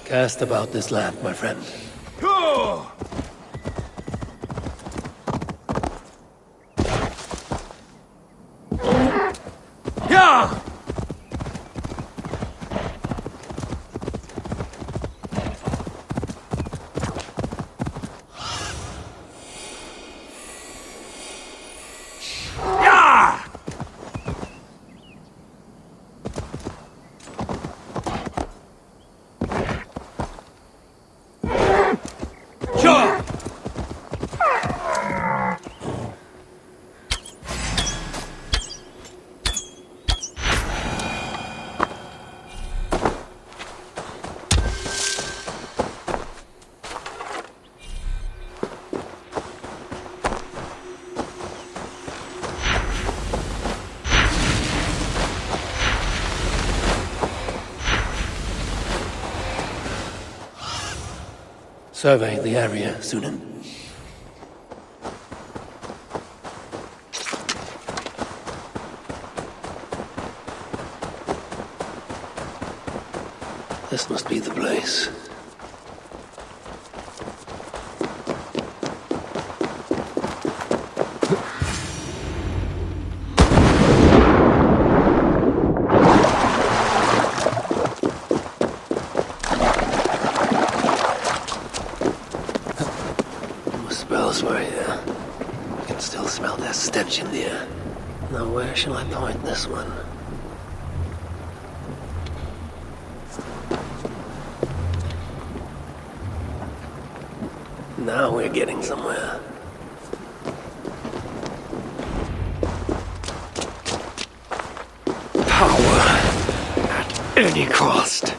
Cast about this land, my friend. Survey the area, Sunan. This must be the place. In the air. Now where shall I point this one? Now we're getting somewhere. Power at any cost.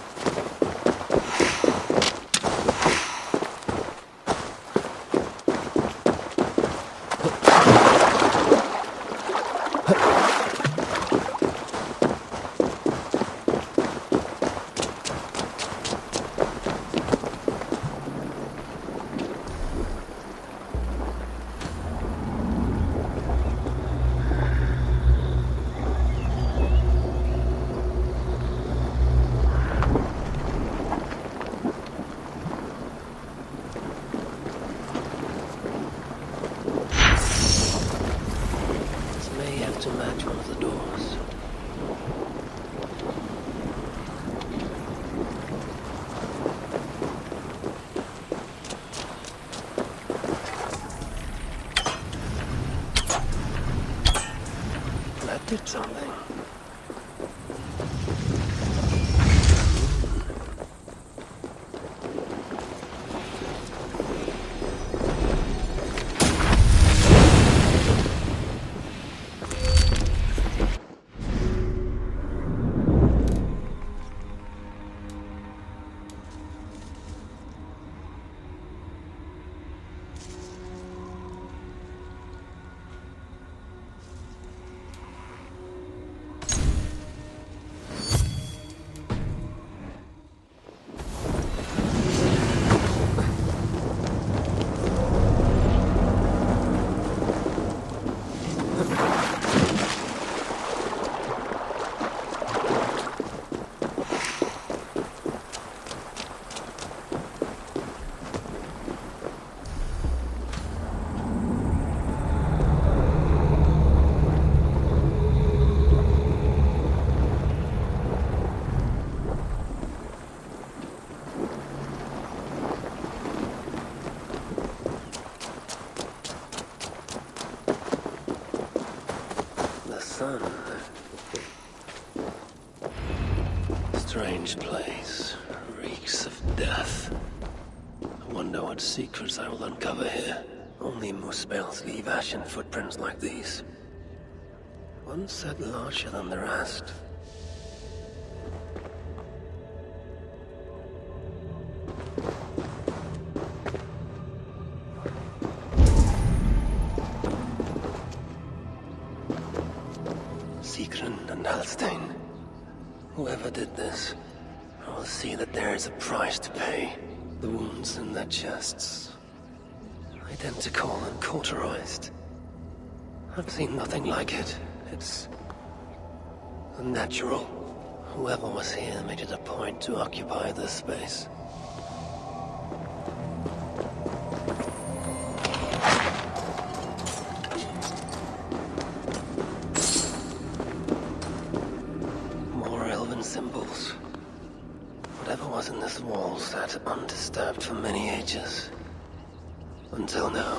To match one of the doors. That did something. Strange place. Reeks of death. I wonder what secrets I will uncover here. Only Muspel's leave ashen footprints like these. One set larger than the rest. Whoever did this, I will see that there is a price to pay. The wounds in their chests. Identical and cauterized. I've seen nothing like it. It's unnatural. Whoever was here made it a point to occupy this space. More elven symbols. Whatever was in this wall sat undisturbed for many ages. Until now.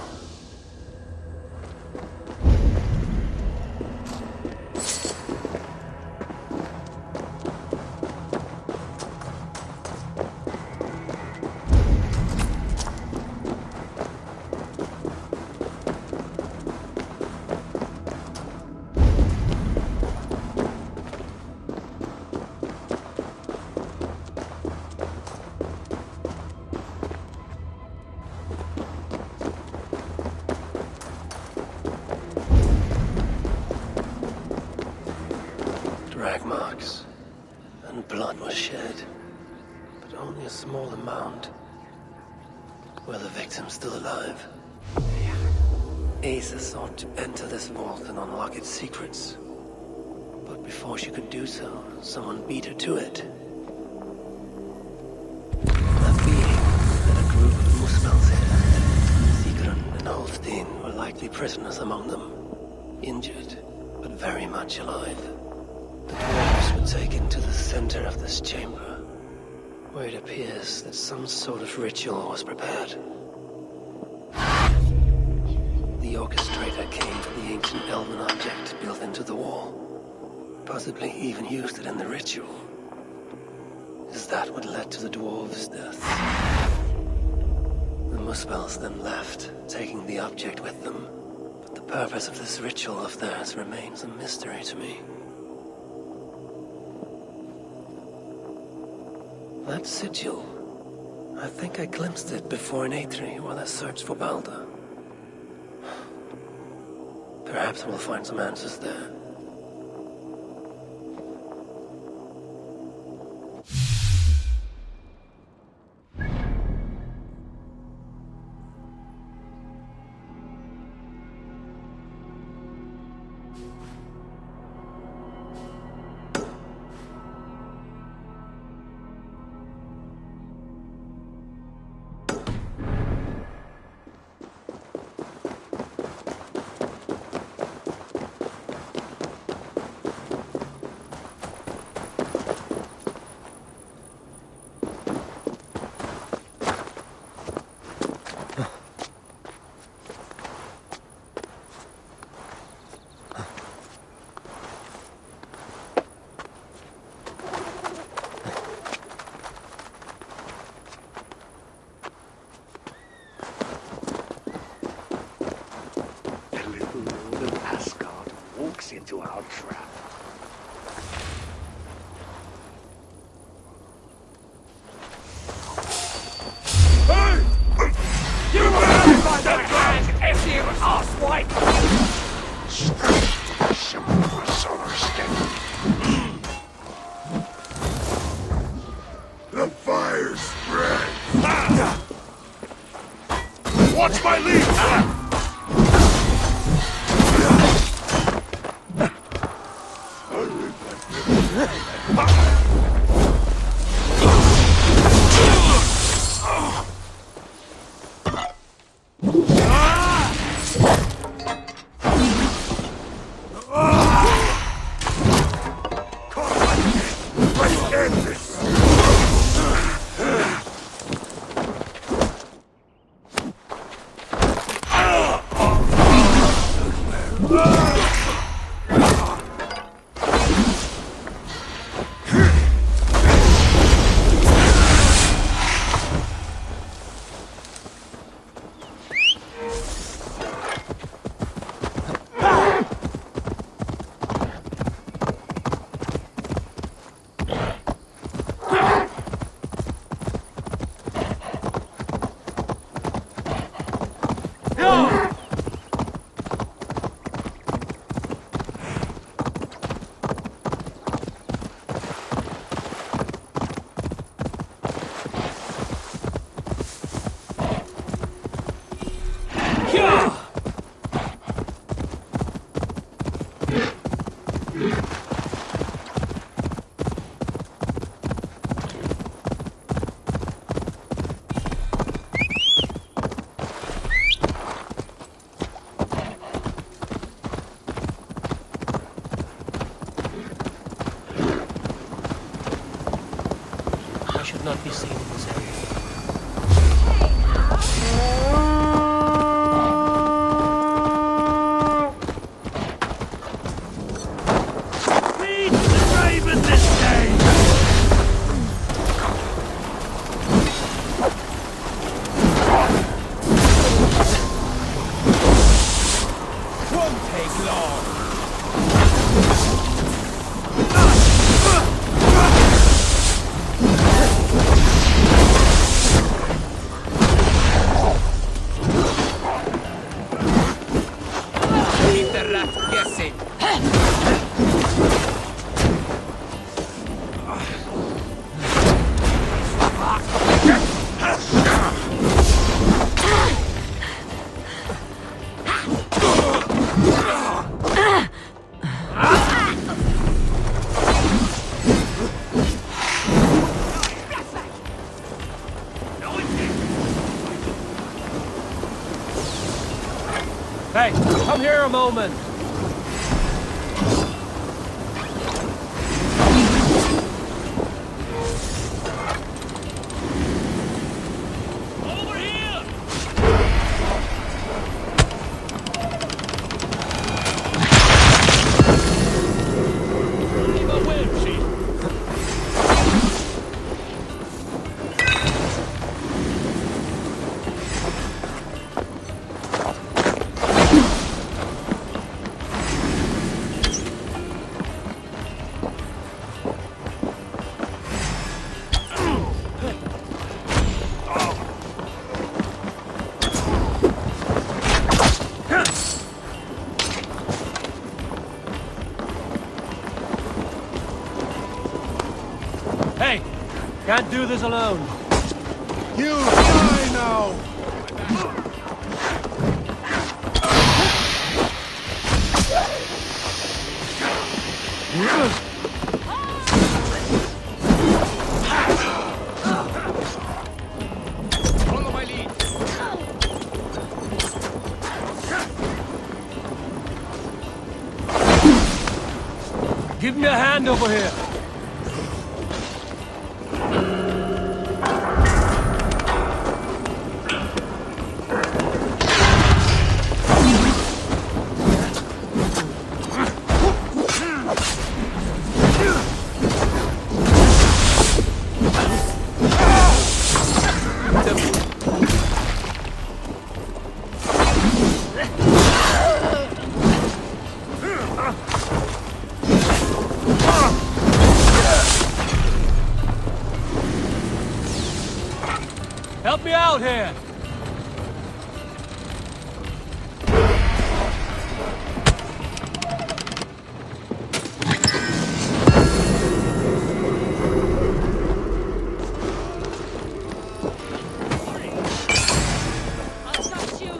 Drag marks, and blood was shed, but only a small amount. Were the victims still alive? Asa sought to enter this vault and unlock its secrets. But before she could do so, someone beat her to it. That being led a group of Muspels here. Sigrun and Holstein were likely prisoners among them, injured, but very much alive. The dwarves were taken to the center of this chamber, where it appears that some sort of ritual was prepared. The orchestrator came for the ancient elven object built into the wall. Possibly even used it in the ritual. Is that what led to the dwarves' death? The Muspels then left, taking the object with them. But the purpose of this ritual of theirs remains a mystery to me. That sigil. I think I glimpsed it before in Aetri while I searched for Baldr. Perhaps we'll find some answers there. Into our trap. Hey! You will find that hand if you ask white! The fire spreads! Watch my lead! should not be seen in this area. Feed the raven this day! Won't take long. Keep the rat guessing. Hey, come here a moment. Over here! I'm aware, Chief. Hey, can't do this alone. You die now! Follow my lead. Give me a hand over here. Help me out here! I'll touch you.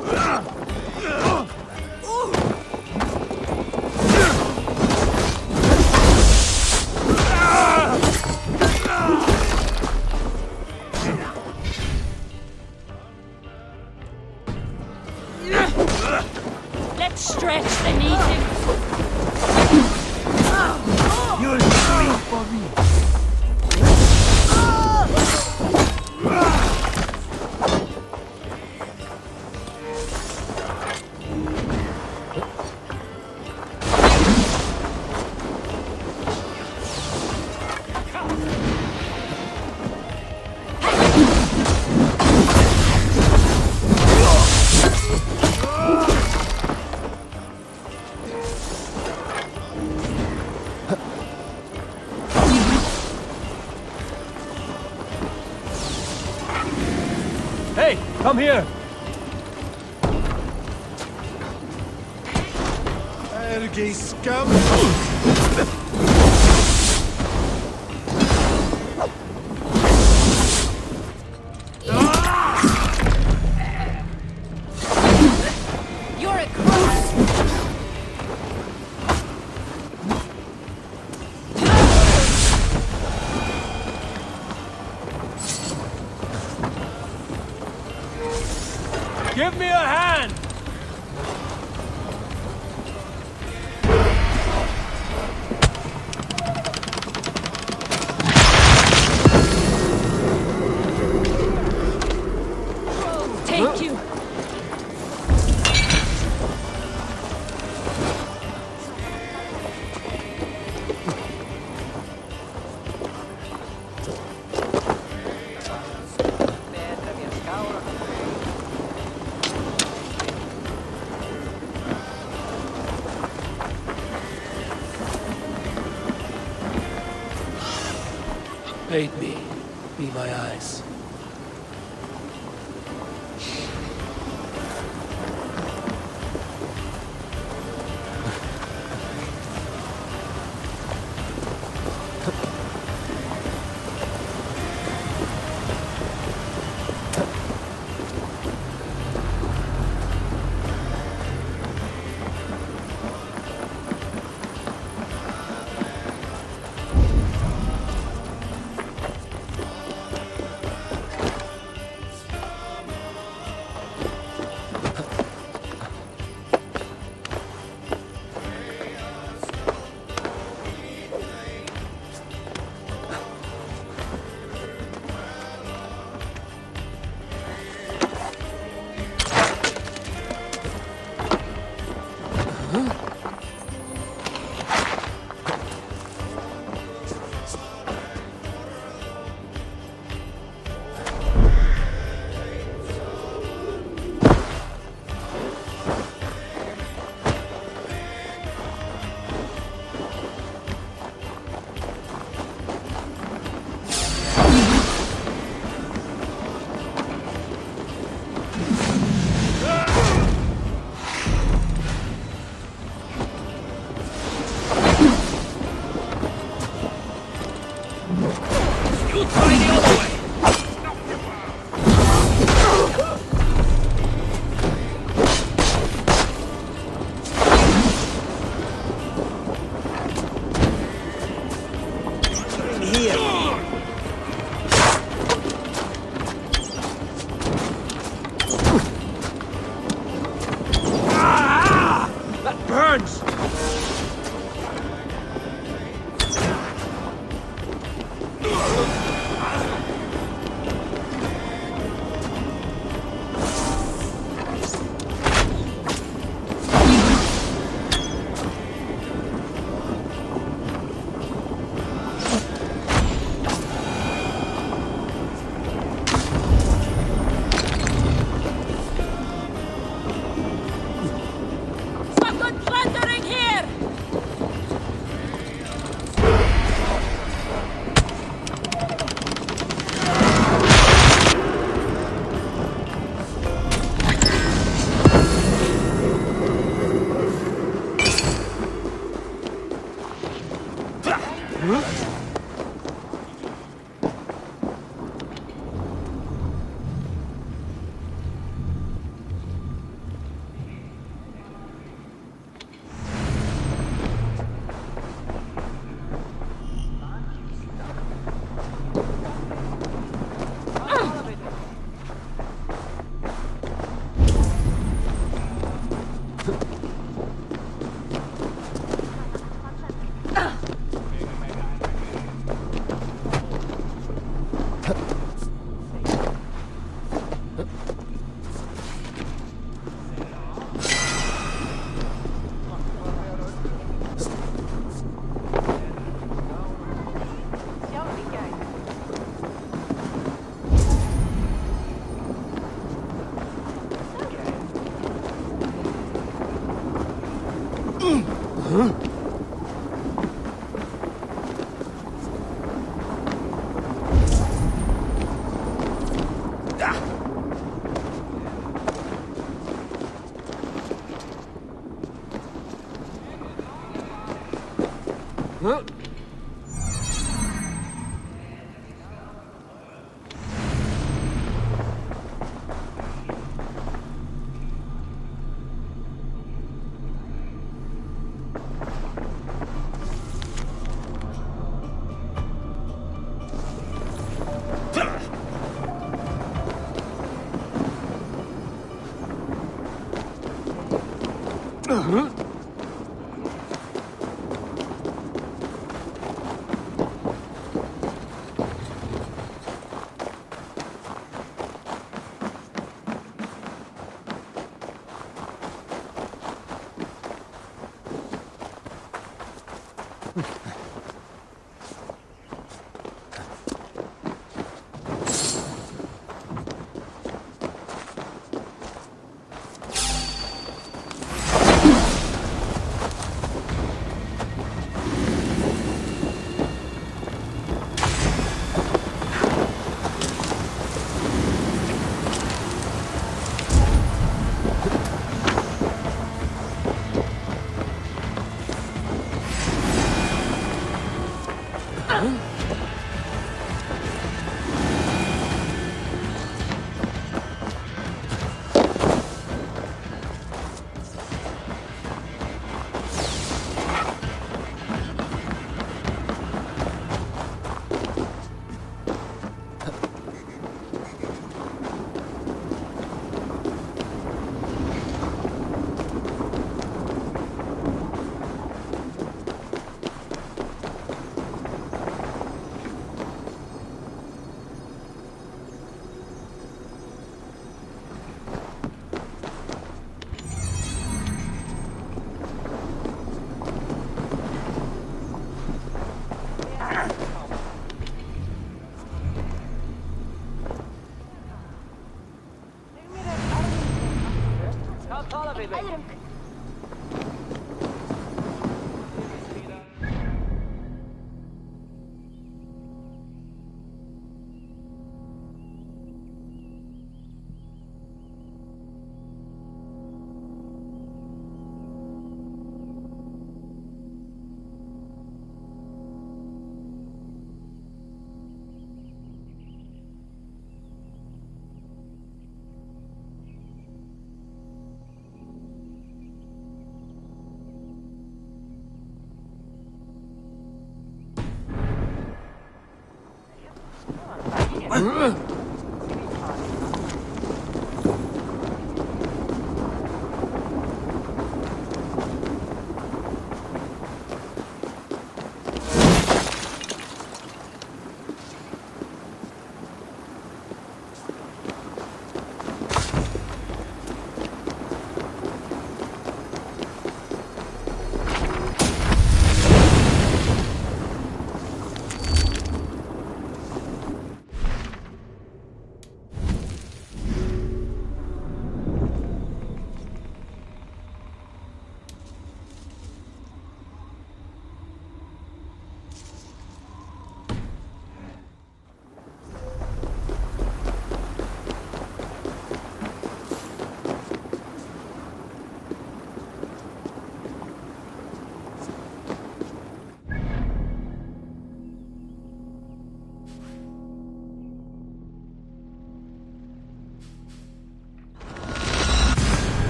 Let's stretch the needle. You'll sleep for me! Hey, come here! Ergi scum! You're a cross. Give me a hand! Aid me. Be my eyes.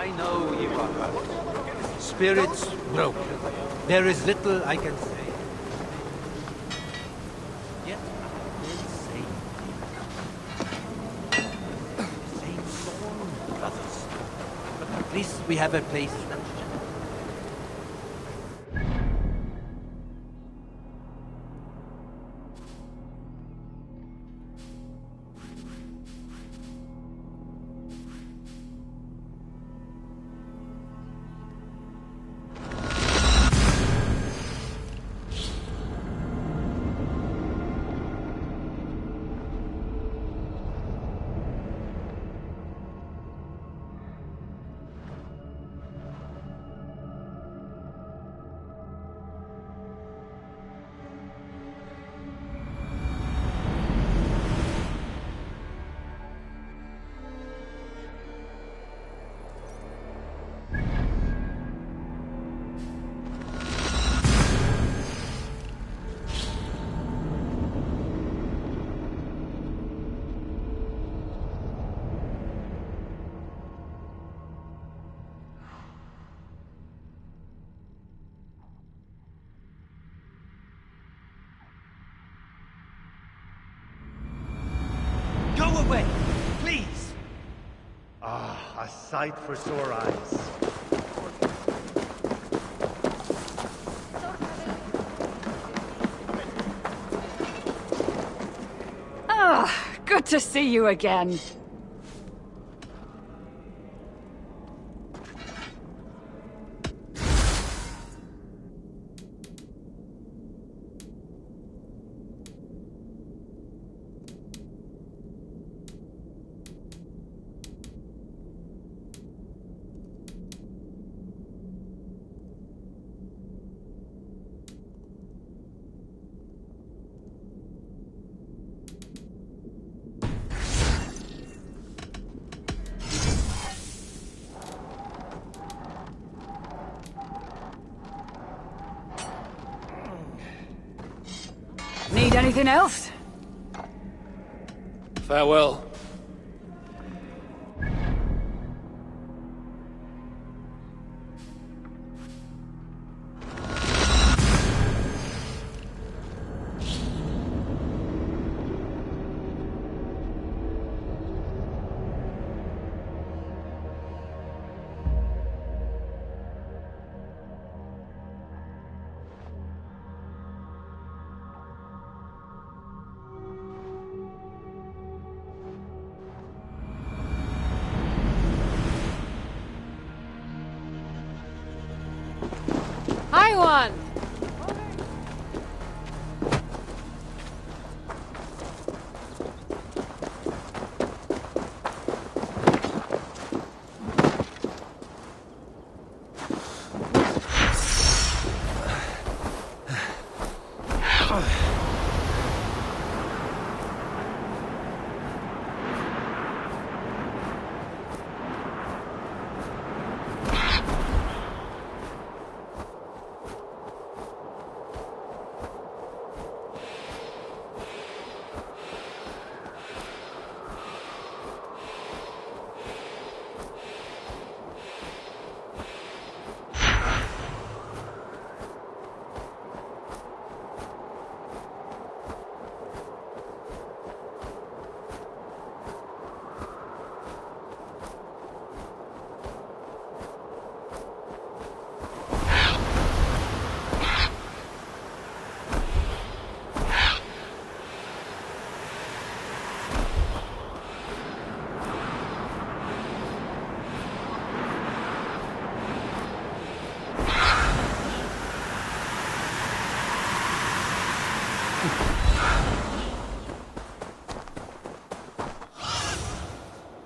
I know you are hurt. Spirits broken. There is little I can say. Yet I will say. Same thorn, brothers. But at least we have a place. Go away, please! Ah, a sight for sore eyes. Good to see you again. Need anything else? Farewell. Hi, one.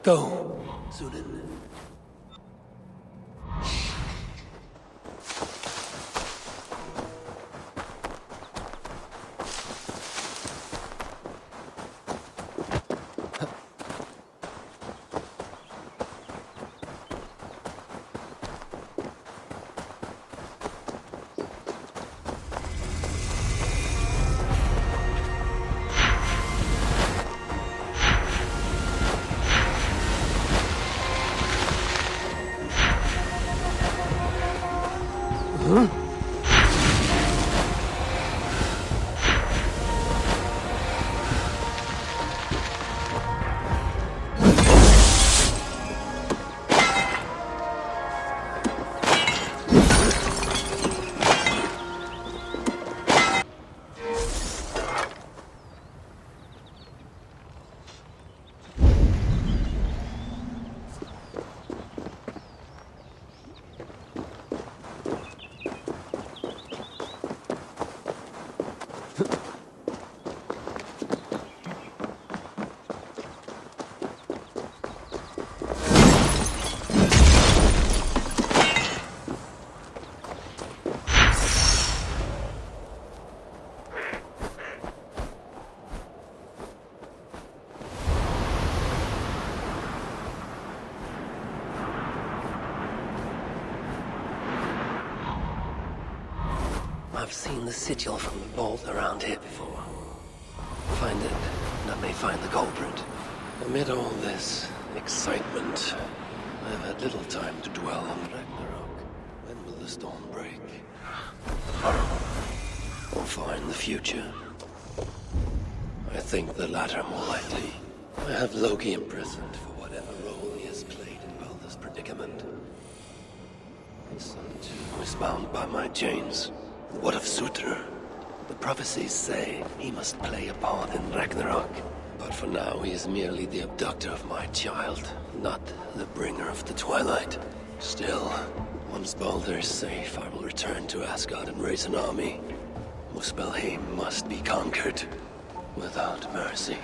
Go, Sunan. I've seen the sigil from the bolt around here before. Find it, and I may find the culprit. Amid all this excitement, I've had little time to dwell on Ragnarok. When will the storm break? Or find the future? I think the latter more likely. I have Loki imprisoned for whatever role he has played in Baldr's predicament. The sun too is bound by my chains. What of Surtr? The prophecies say he must play a part in Ragnarok. But for now, he is merely the abductor of my child, not the bringer of the Twilight. Still, once Baldr is safe, I will return to Asgard and raise an army. Muspelheim must be conquered, without mercy.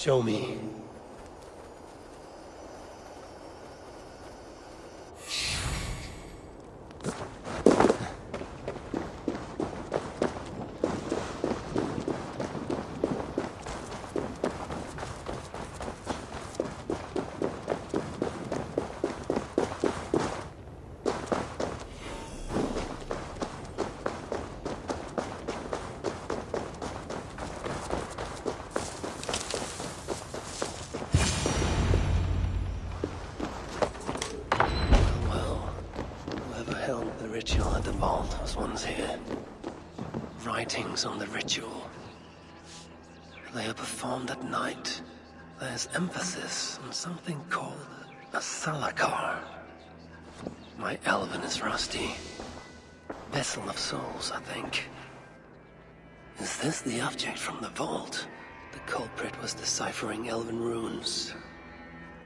Show me. Ritual at the vault was once here. Writings on the ritual. They are performed at night. There's emphasis on something called a salakar. My elven is rusty. Vessel of souls, I think. Is this the object from the vault? The culprit was deciphering elven runes.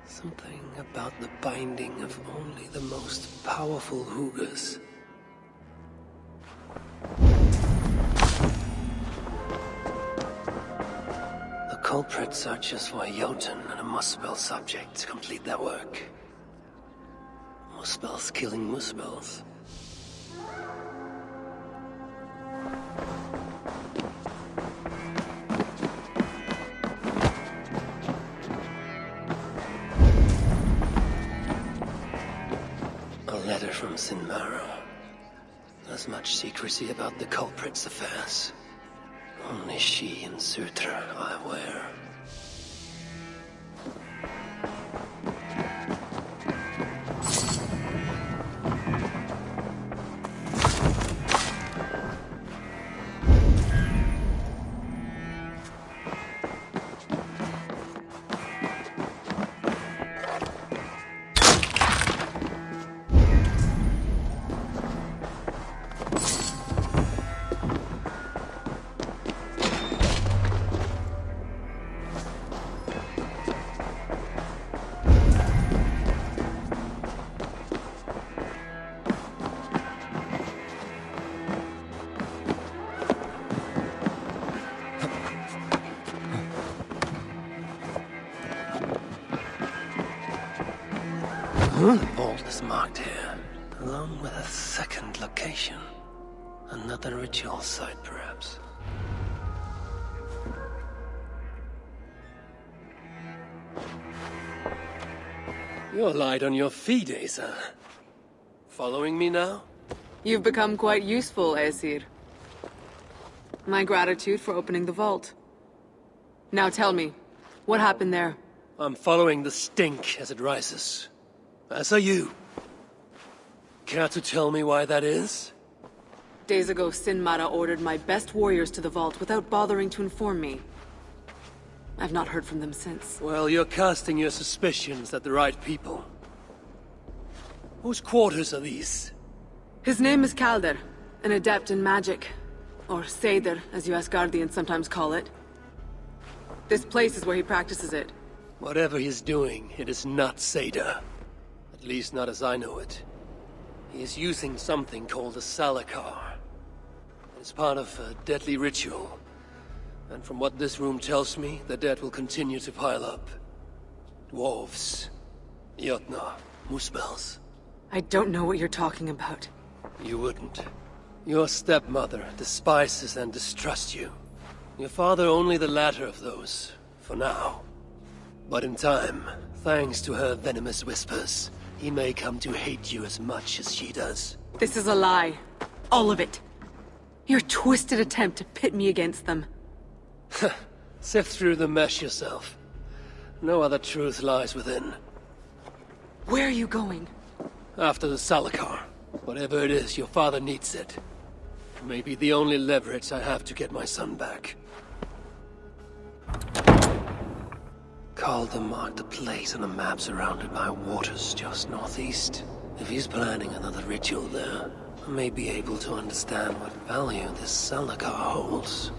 Something about the binding of only the most powerful Hugas. The culprit searches for a Jotun and a Muspel subject to complete their work. Muspels killing Muspels. A letter from Sinmara. There's much secrecy about the culprit's affairs. Only she and Surtr are aware. The vault is marked here, along with a second location. Another ritual site, perhaps. You're light on your feet, Asa. Following me now? You've become quite useful, Aesir. My gratitude for opening the vault. Now tell me, what happened there? I'm following the stink as it rises. As are you. Care to tell me why that is? Days ago, Sinmara ordered my best warriors to the vault without bothering to inform me. I've not heard from them since. Well, you're casting your suspicions at the right people. Whose quarters are these? His name is Baldr, an adept in magic. Or Seidr, as you Asgardians sometimes call it. This place is where he practices it. Whatever he's doing, it is not Seidr. At least not as I know it. He is using something called a salakar. It's part of a deadly ritual. And from what this room tells me, the dead will continue to pile up. Dwarves, Jotnar, Muspels. I don't know what you're talking about. You wouldn't. Your stepmother despises and distrusts you. Your father only the latter of those, for now. But in time, thanks to her venomous whispers, he may come to hate you as much as she does. This is a lie. All of it. Your twisted attempt to pit me against them. Sift through the mesh yourself. No other truth lies within. Where are you going? After the salakar. Whatever it is, your father needs it. It may be the only leverage I have to get my son back. Baldr marked a place on a map surrounded by waters just northeast. If he's planning another ritual there, I may be able to understand what value this salakar holds.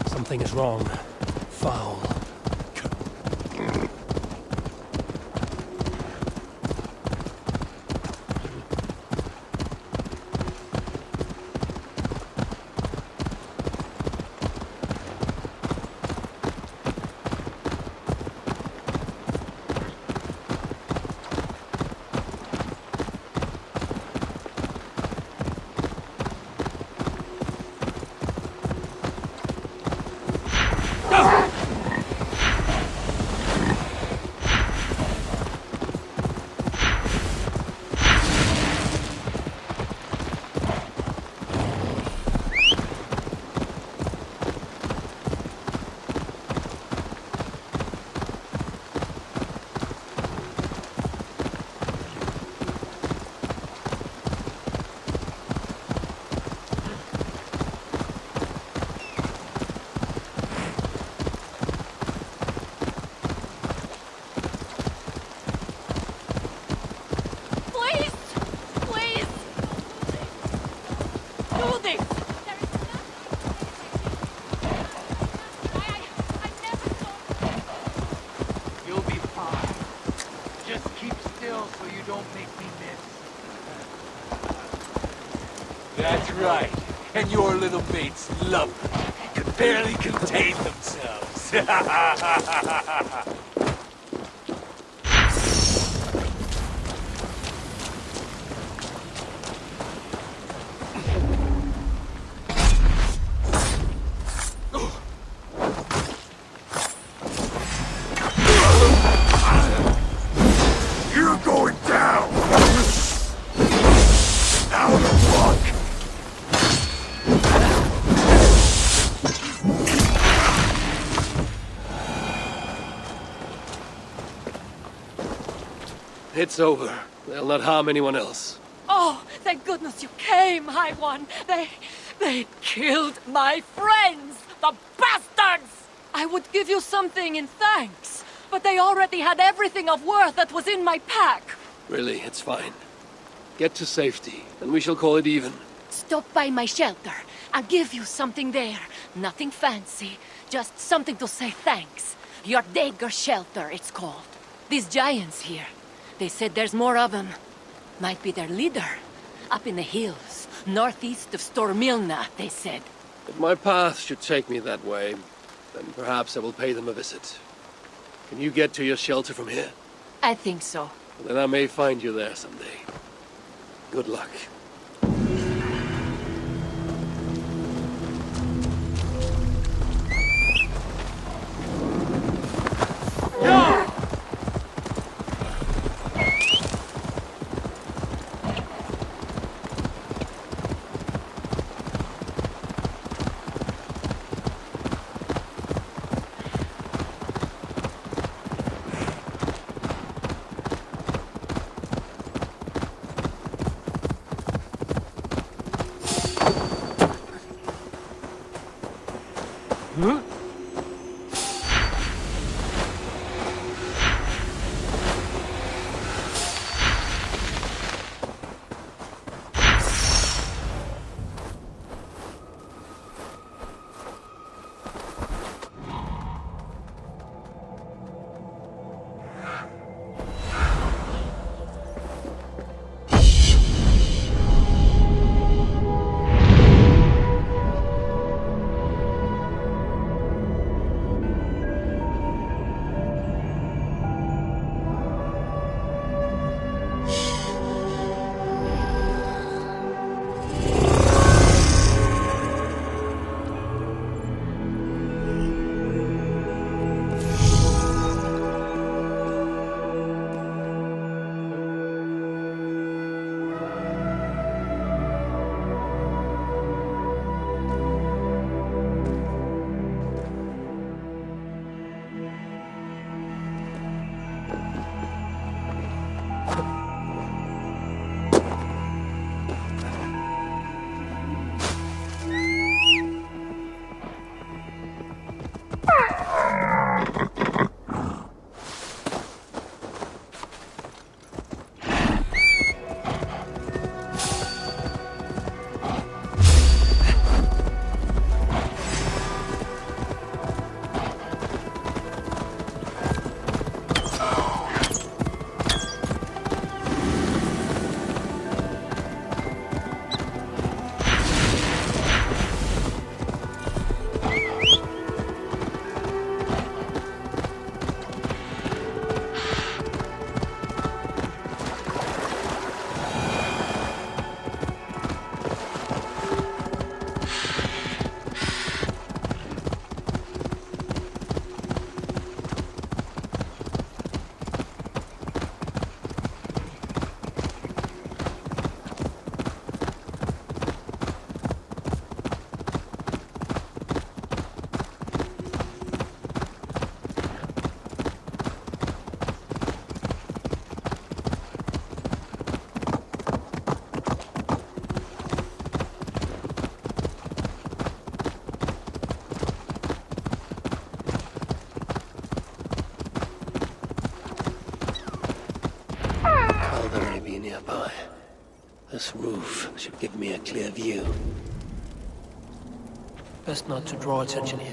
Something is wrong. Foul. Please! Please! Do this! You'll be fine. Just keep still so you don't make me miss. That's right. And your little mates love it. Can barely contain themselves. You're going down! Out of luck! It's over. They'll not harm anyone else. Oh, thank goodness you came, High One. They killed my friends, the bastards! I would give you something in thanks, but they already had everything of worth that was in my pack. Really, it's fine. Get to safety, and we shall call it even. Stop by my shelter. I'll give you something there. Nothing fancy, just something to say thanks. Your dagger shelter, it's called. These giants here, they said there's more of them. Might be their leader. Up in the hills, northeast of Stormilna, they said. If my path should take me that way, then perhaps I will pay them a visit. Can you get to your shelter from here? I think so. Then I may find you there someday. Good luck. sky. This roof should give me a clear view. Best not to draw attention here.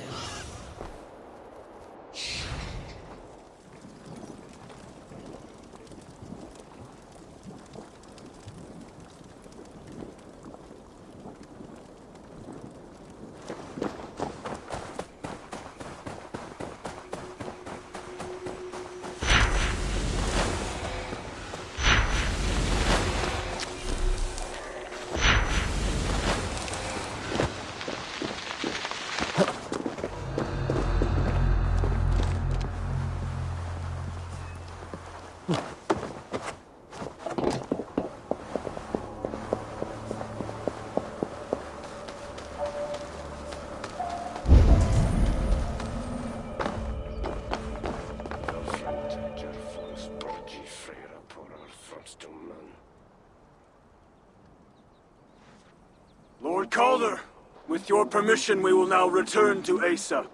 Lord Calder, with your permission, we will now return to Asa.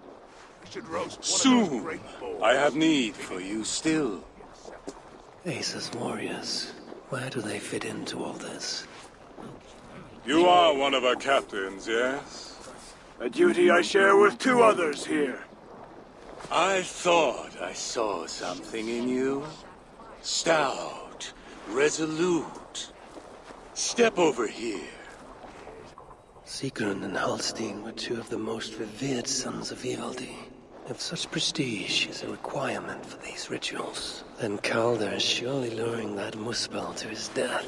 Soon. I have need for you still. Asa's warriors. Where do they fit into all this? You are one of our captains, yes? A duty I share with 2 others here. I thought I saw something in you. Stout, resolute. Step over here. Sigrun and Halstein were 2 of the most revered sons of Ivaldi. If such prestige is a requirement for these rituals, then Calder is surely luring that Muspel to his death.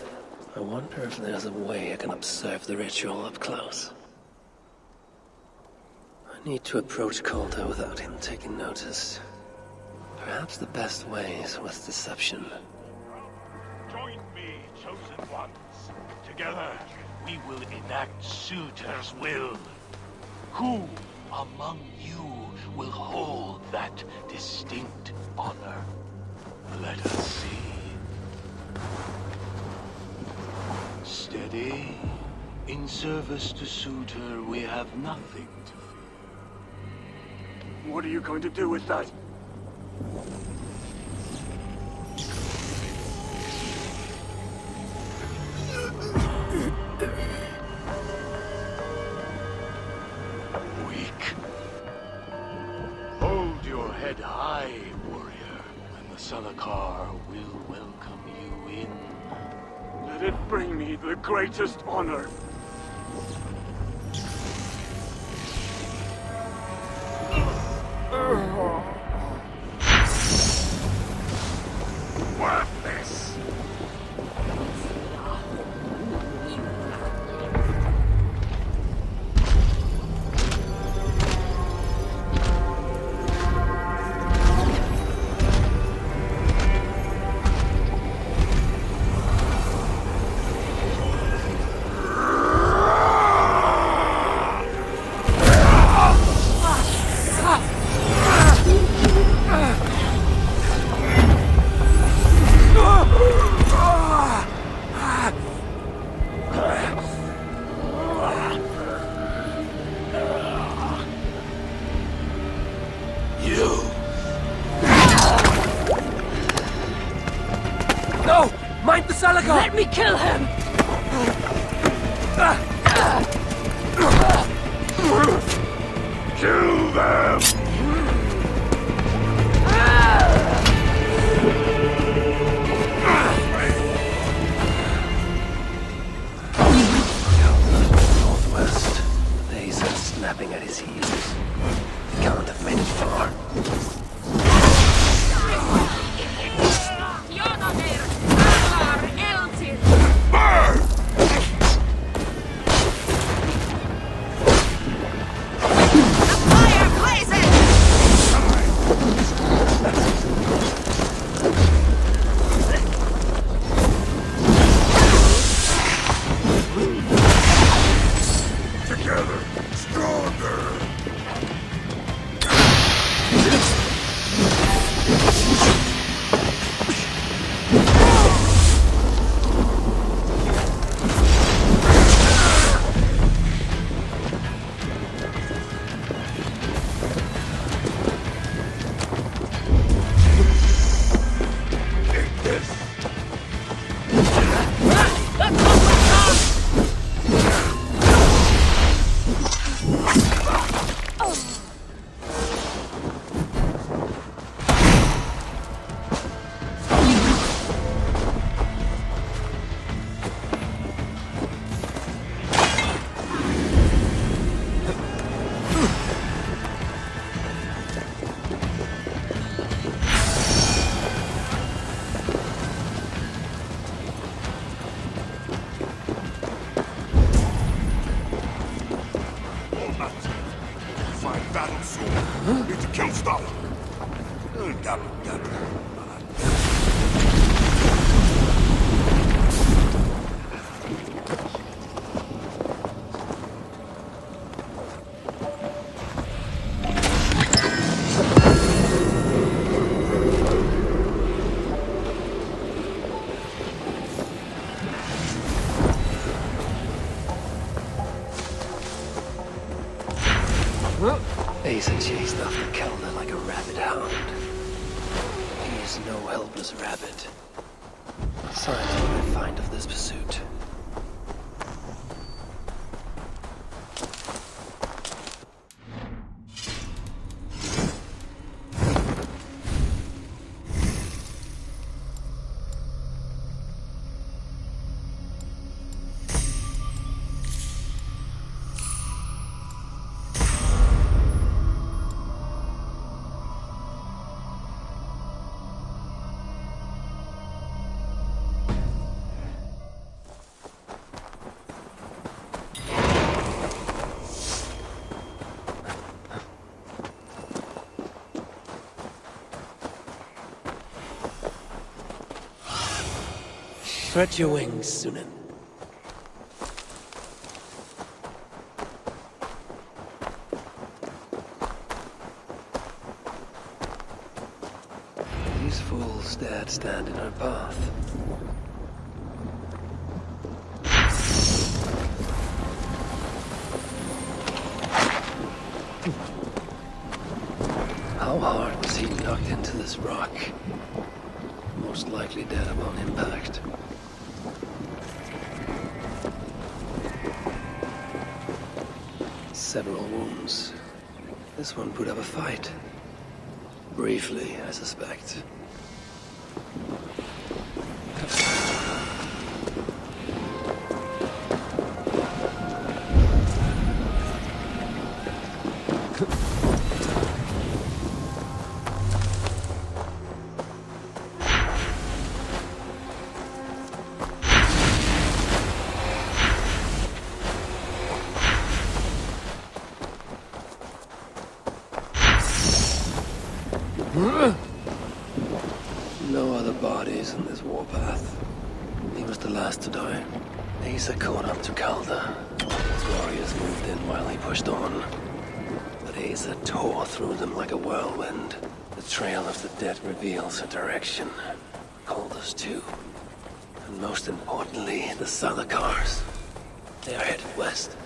I wonder if there's a way I can observe the ritual up close. I need to approach Calder without him taking notice. Perhaps the best way is with deception. Join me, chosen ones. Together, we will enact Surtr's will. Who among you will hold that distinct honor? Let us see. Steady. In service to Surtr, we have nothing to fear. What are you going to do with that? Weak. Hold your head high, warrior, and the Salakar will welcome you in. Let it bring me the greatest honor. Worthless! No! Mind the Salakar! Let me kill him! Kill them! Northwest. Asa snapping at his heels. He can't have made it far. Burn! Need to kill stuff. Asa chased after Kelda like a rabid hound. He is no helpless rabbit. What signs will I find of this pursuit? Stretch your wings, Sunan. These fools dared stand in her path. How hard was he knocked into this rock? Most likely dead upon impact. Several wounds. This one put up a fight. Briefly, I suspect. No other bodies in this warpath. He was the last to die. Asa caught up to Calder. His warriors moved in while he pushed on. But Asa tore through them like a whirlwind. The trail of the dead reveals a direction. Calder's too. And most importantly, the Salakars. They are headed west.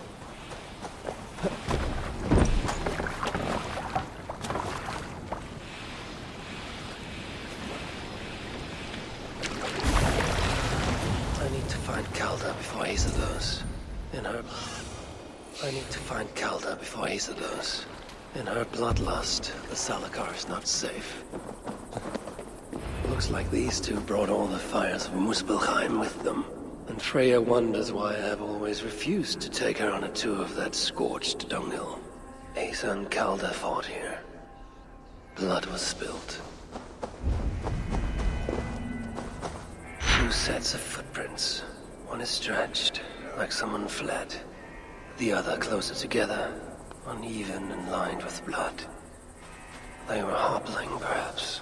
I need to find Calder before Asa does. In her bloodlust, the Salakar is not safe. Looks like these two brought all the fires of Muspelheim with them. And Freya wonders why I have always refused to take her on a tour of that scorched dunghill. Asa and Calder fought here. Blood was spilt. Two sets of footprints. One is stretched, like someone fled. The other closer together, uneven and lined with blood. They were hobbling, perhaps.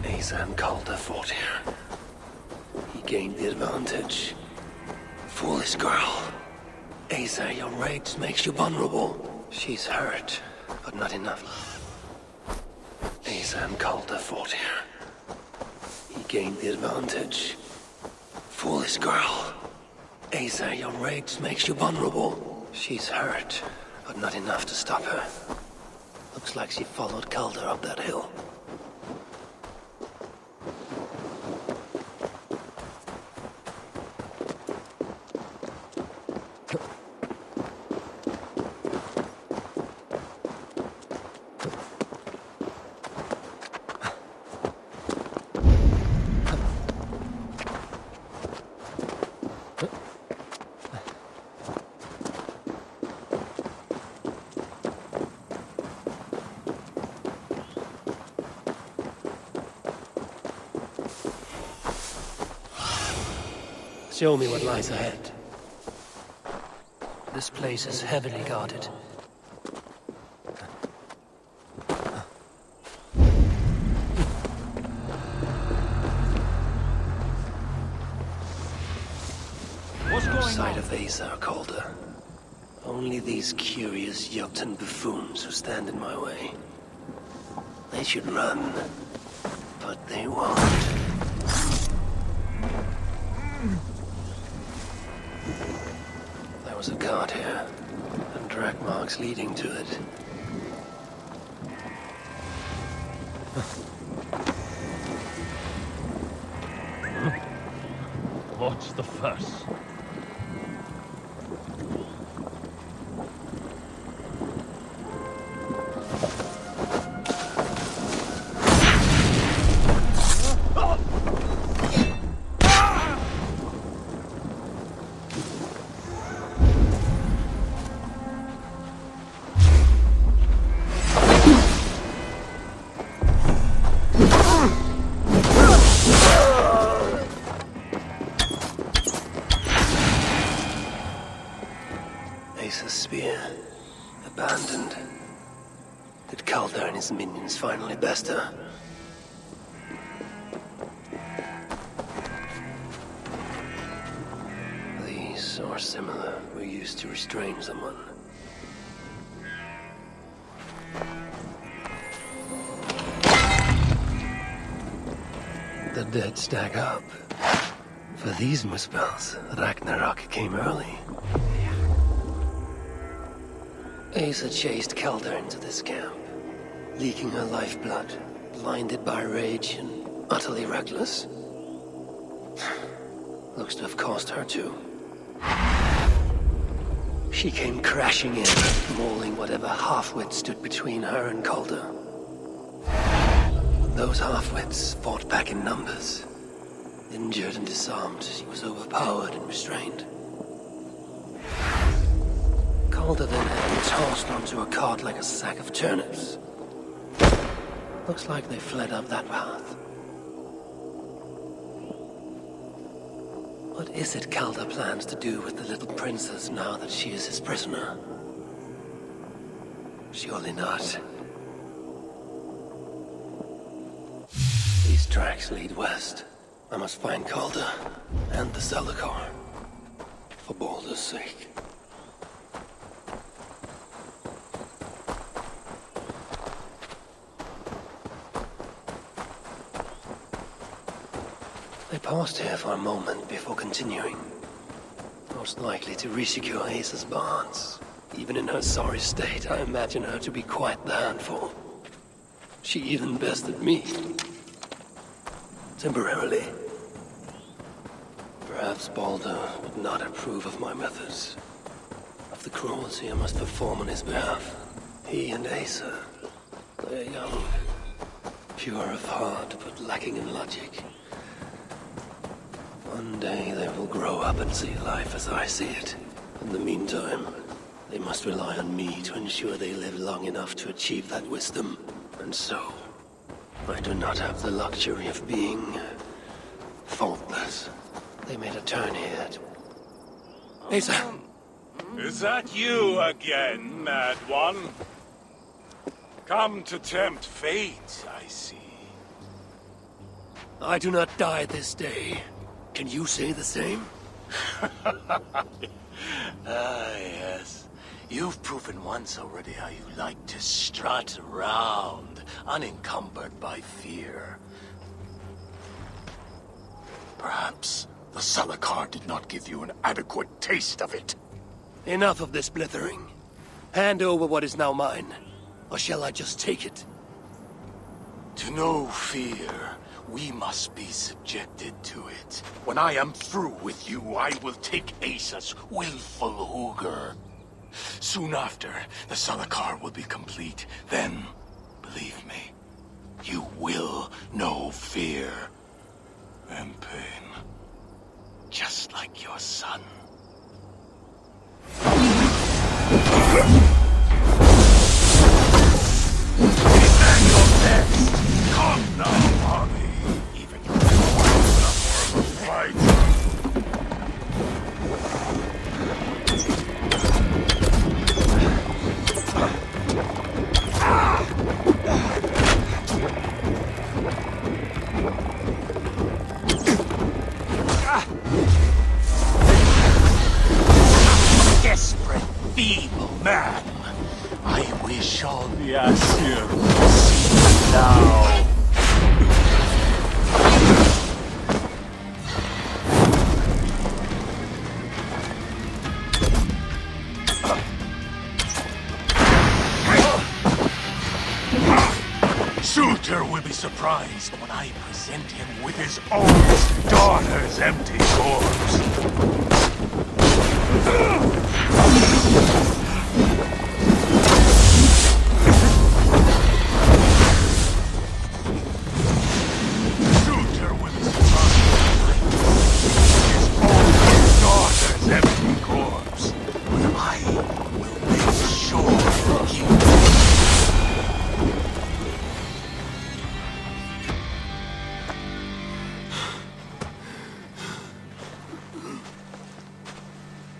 Asa and Calder fought here. He gained the advantage. Foolish girl. Asa, your rage makes you vulnerable. She's hurt, but not enough. Asa and Calder fought here. He gained the advantage. Foolish girl. Asa, your rage makes you vulnerable. She's hurt, but not enough to stop her. Looks like she followed Calder up that hill. Show me what lies ahead. This place is heavily guarded. sight of Asa, Calder. Only these curious Jotun buffoons who stand in my way. They should run, but they won't. There was a guard here, and track marks leading to it. What's the fuss? Asa's spear, abandoned. Did Calder and his minions finally best her? These, or similar, were used to restrain someone. The dead stack up. For these muspels, Ragnarok came early. Asa chased Calder into this camp, leaking her lifeblood, blinded by rage and utterly reckless. Looks to have cost her too. She came crashing in, mauling whatever half-wit stood between her and Calder. Those half-wits fought back in numbers. Injured and disarmed, she was overpowered and restrained. Calder then had been tossed onto a cart like a sack of turnips. Looks like they fled up that path. What is it Calder plans to do with the little princess now that she is his prisoner? Surely not. These tracks lead west. I must find Calder and the Salakar. For Baldr's sake. They paused here for a moment before continuing. Most likely to resecure Asa's bonds. Even in her sorry state, I imagine her to be quite the handful. She even bested me. Temporarily. Perhaps Baldr would not approve of my methods. Of the cruelty I must perform on his behalf. He and Asa, they're young. Pure of heart, but lacking in logic. One day they will grow up and see life as I see it. In the meantime, they must rely on me to ensure they live long enough to achieve that wisdom. And so, I do not have the luxury of being faultless. They made a turn here to... Asa! Is that you again, Mad One? Come to tempt fate, I see. I do not die this day. Can you say the same? Yes. You've proven once already how you like to strut around, unencumbered by fear. Perhaps the Salakar did not give you an adequate taste of it. Enough of this blithering. Hand over what is now mine, or shall I just take it? To know fear, we must be subjected to it. When I am through with you, I will take Asa's willful Hugr. Soon after, the Salakar will be complete. Then, believe me, you will know fear and pain. Just like your son. Come now, Bobby. Even your boys are more of a fight. man. I wish all the Asir now. Surtr will be surprised when I present him with his own daughter's empty corpse. Surtr will be surprised when I present his own daughter's empty corpse. But I will make sure he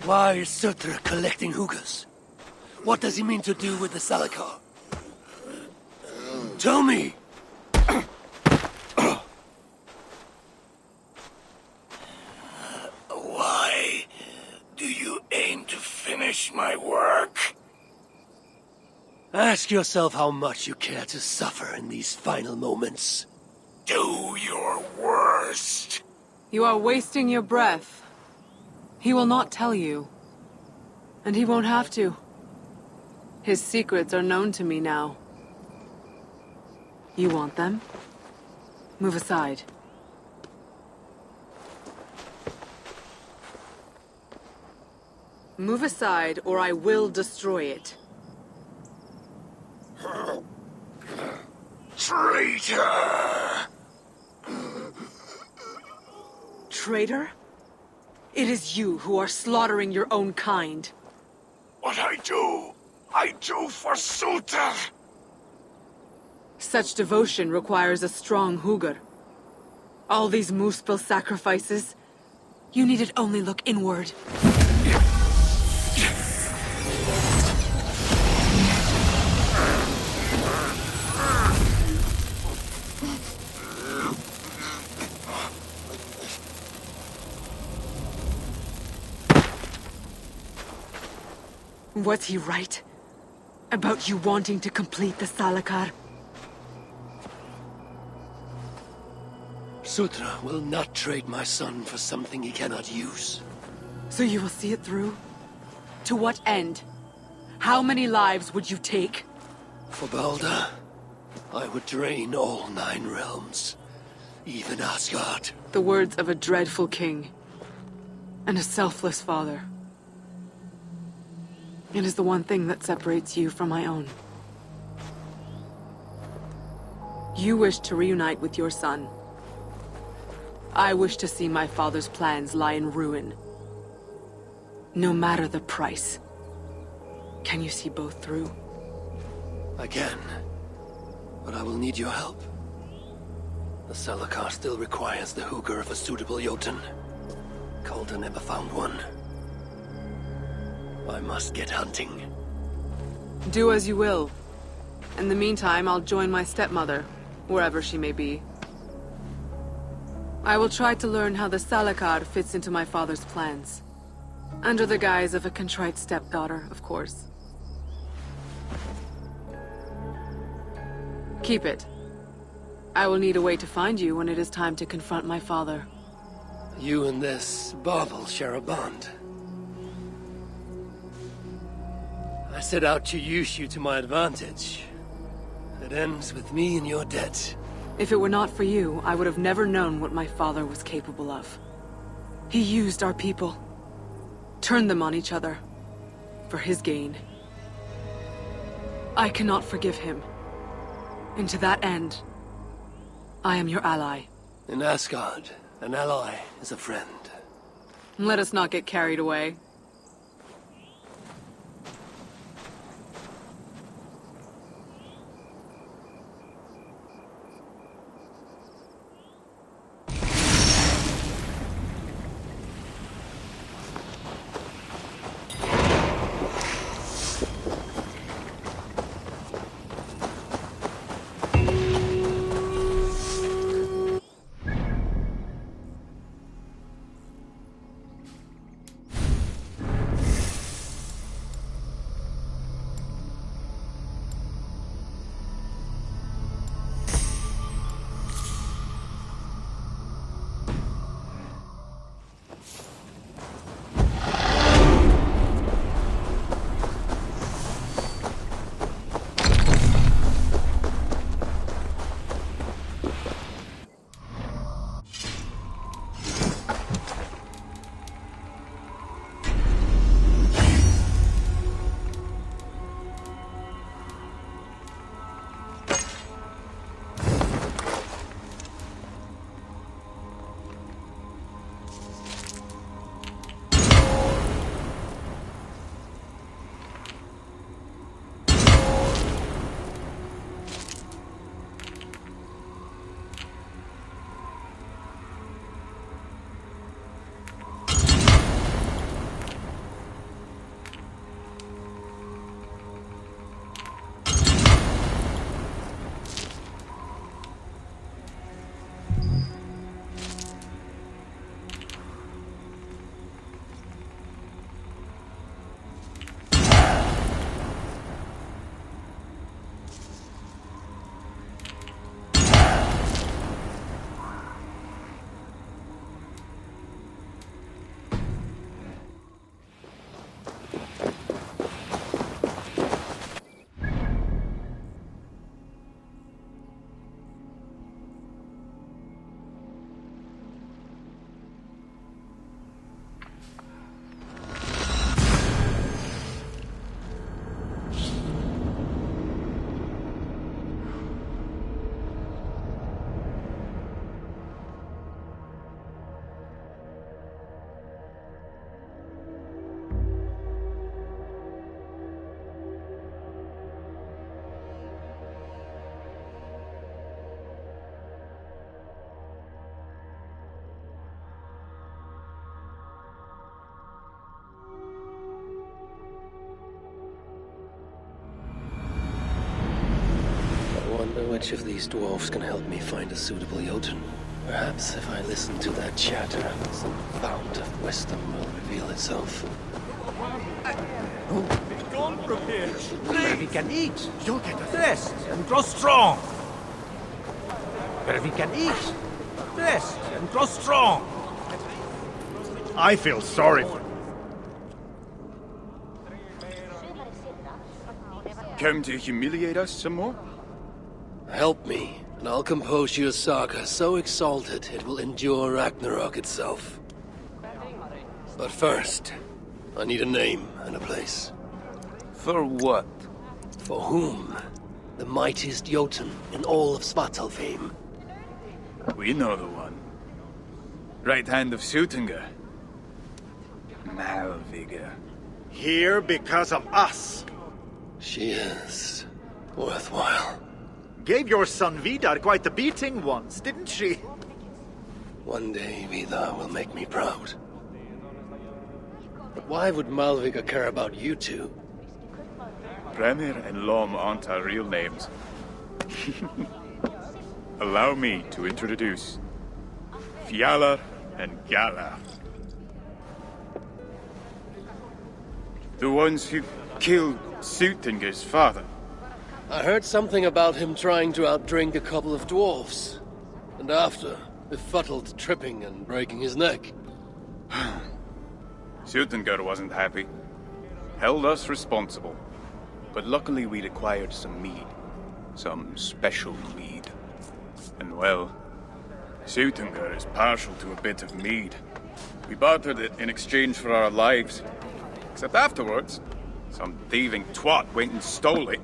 Why is Surtr collecting hookahs? What does he mean to do with the Salakar? Tell me! Why do you aim to finish my work? Ask yourself how much you care to suffer in these final moments. Do your worst. You are wasting your breath. He will not tell you. And he won't have to. His secrets are known to me now. You want them? Move aside. Move aside, or I will destroy it. Traitor! Traitor? It is you who are slaughtering your own kind. What I do for Surtr! Such devotion requires a strong hugr. All these Muspel sacrifices, you needed only look inward. Was he right? About you wanting to complete the Salakar? Surtr will not trade my son for something he cannot use. So you will see it through? To what end? How many lives would you take? For Baldr, I would drain all 9 realms. Even Asgard. The words of a dreadful king. And a selfless father. It is the one thing that separates you from my own. You wish to reunite with your son. I wish to see my father's plans lie in ruin. No matter the price. Can you see both through? I can. But I will need your help. The Salakar still requires the hugr of a suitable Jotun. Calder never found one. I must get hunting. Do as you will. In the meantime, I'll join my stepmother, wherever she may be. I will try to learn how the Salakar fits into my father's plans. Under the guise of a contrite stepdaughter, of course. Keep it. I will need a way to find you when it is time to confront my father. You and this bauble share a bond. I set out to use you to my advantage. It ends with me in your debt. If it were not for you, I would have never known what my father was capable of. He used our people. Turned them on each other. For his gain. I cannot forgive him. And to that end, I am your ally. In Asgard, an ally is a friend. Let us not get carried away. which of these dwarves can help me find a suitable Jotun? Perhaps if I listen to that chatter, some fount of wisdom will reveal itself. Gone from here. Where we can eat, you'll get rest and grow strong. Where we can eat, rest and grow strong. I feel sorry for Come to humiliate us some more? Help me, and I'll compose your saga so exalted it will endure Ragnarok itself. But first, I need a name and a place. For what? For whom? The mightiest Jotun in all of Svartálfaheimr. We know the one. Right hand of Surtr. Malviga. here because of us. She is worthwhile. Gave your son Vidar quite the beating once, didn't she? One day Vidar will make me proud. But why would Malviga care about you two? Premier and Lom aren't our real names. Allow me to introduce Fjalar and Galar. The ones who killed Sutinger's father. I heard something about him trying to outdrink a couple of dwarves. And after, befuddled tripping and breaking his neck. Sutinger wasn't happy. Held us responsible. But luckily we'd acquired some mead. Some special mead. And well, Sutinger is partial to a bit of mead. We bartered it in exchange for our lives. Except afterwards, some thieving twat went and stole it.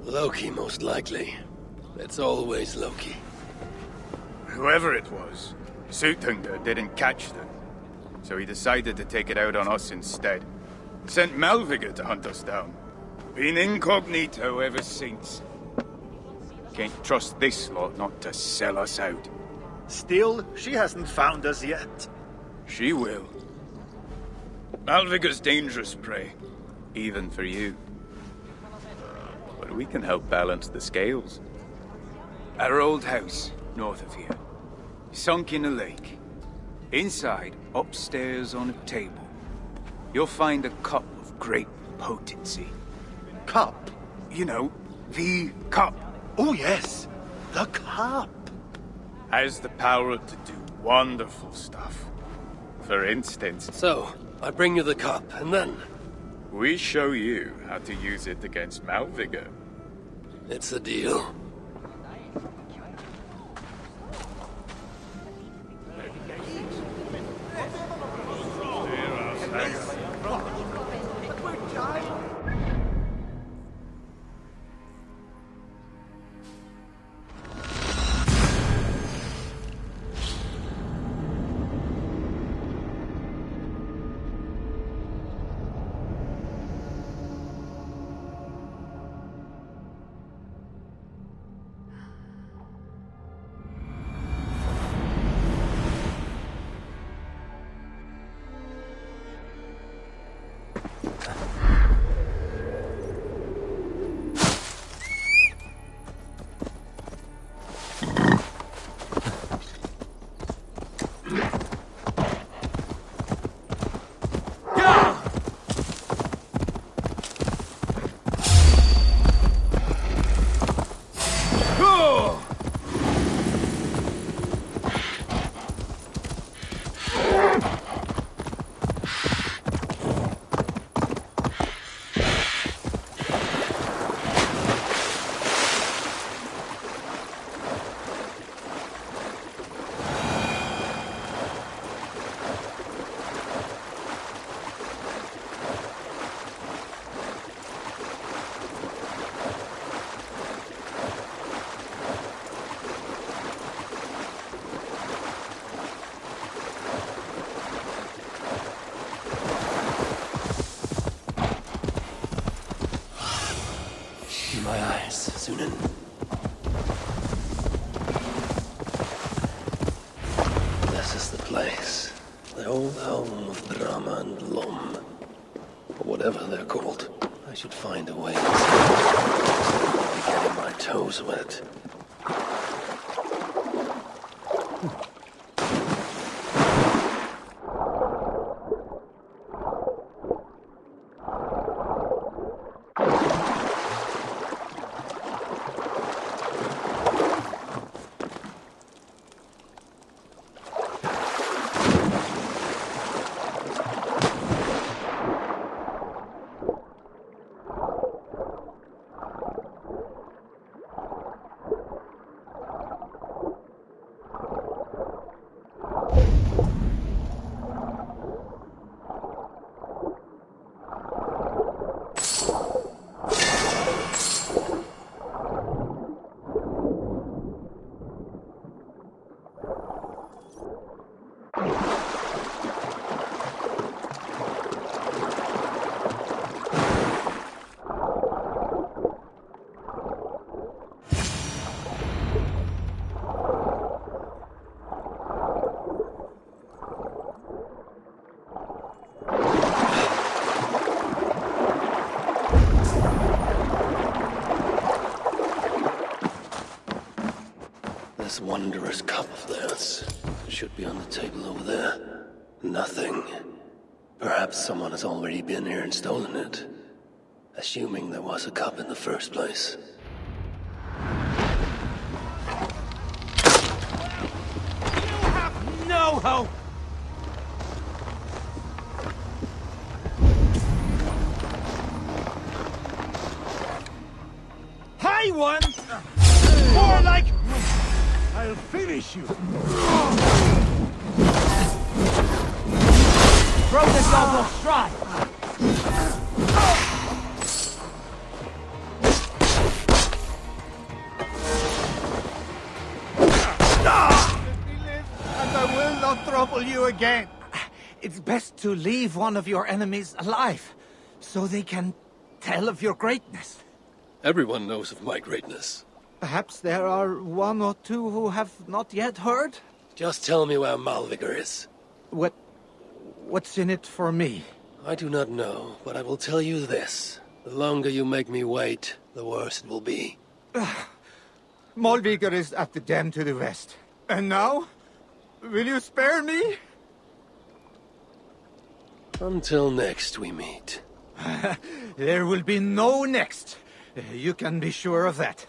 Loki, most likely. It's always Loki. Whoever it was, Sutinger didn't catch them. So he decided to take it out on us instead. Sent Malviga to hunt us down. Been incognito ever since. Can't trust this lot not to sell us out. Still, she hasn't found us yet. She will. Malviga's dangerous prey, even for you. But we can help balance the scales. Our old house, north of here, sunk in a lake. Inside, upstairs on a table, you'll find a cup of great potency. Cup? You know, the cup. Oh yes, the cup. Has the power to do wonderful stuff. For instance... So, I bring you the cup, and then... we show you how to use it against Malviga. It's a deal. My eyes, Sunan. This is the place. The old home of Brahma and Lom. Or whatever they're called. I should find a way. getting my toes wet. This wondrous cup of theirs should be on the table over there. Nothing. Perhaps someone has already been here and stolen it. Assuming there was a cup in the first place. You have no hope! I won! More like... I'll finish you! Throw this elbow stride! And I will not trouble you again. It's best to leave one of your enemies alive, so they can tell of your greatness. Everyone knows of my greatness. Perhaps there are one or two who have not yet heard? Just tell me where Malvigr is. What's in it for me? I do not know, but I will tell you this. The longer you make me wait, the worse it will be. Malvigr is at the den to the west. And now? Will you spare me? Until next we meet. There will be no next. You can be sure of that.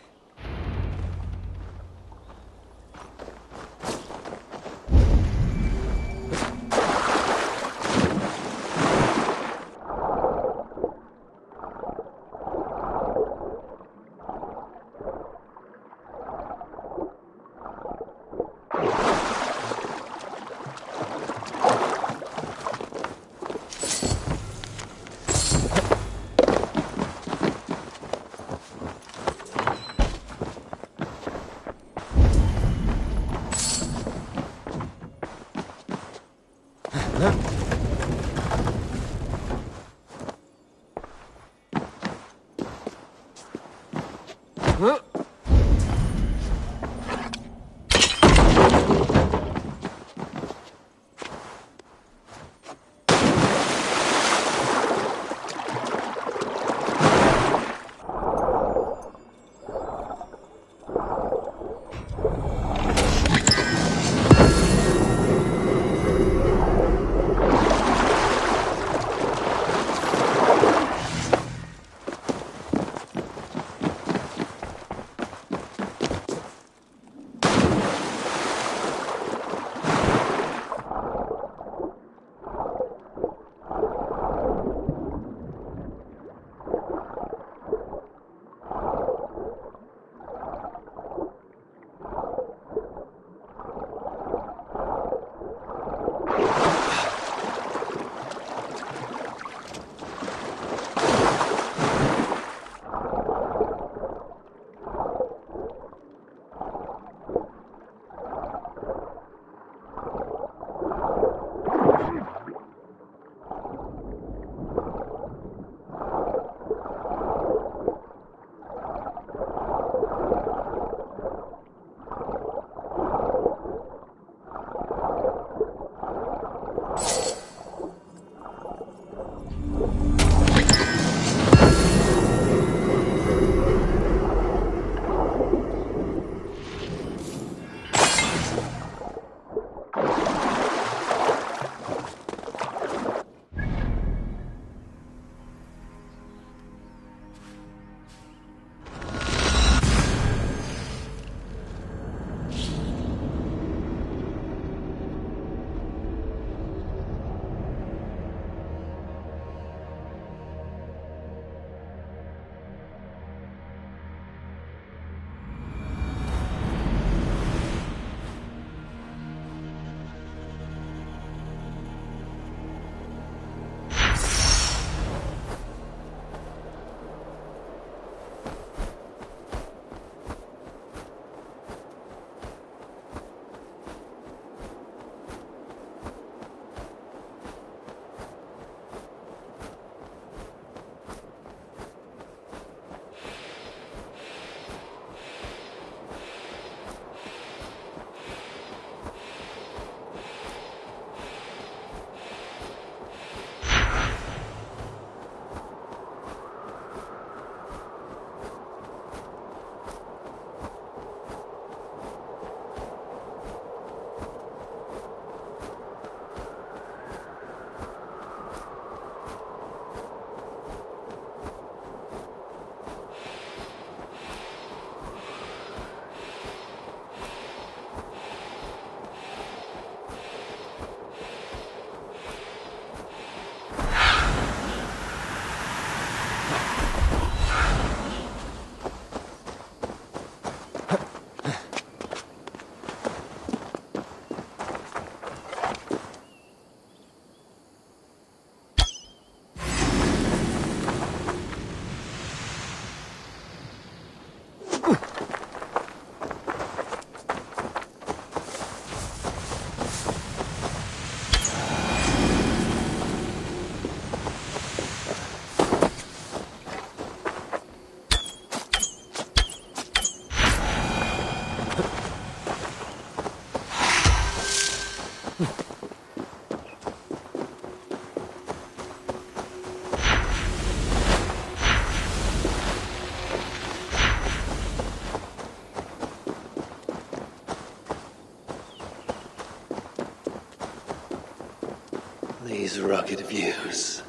These rugged views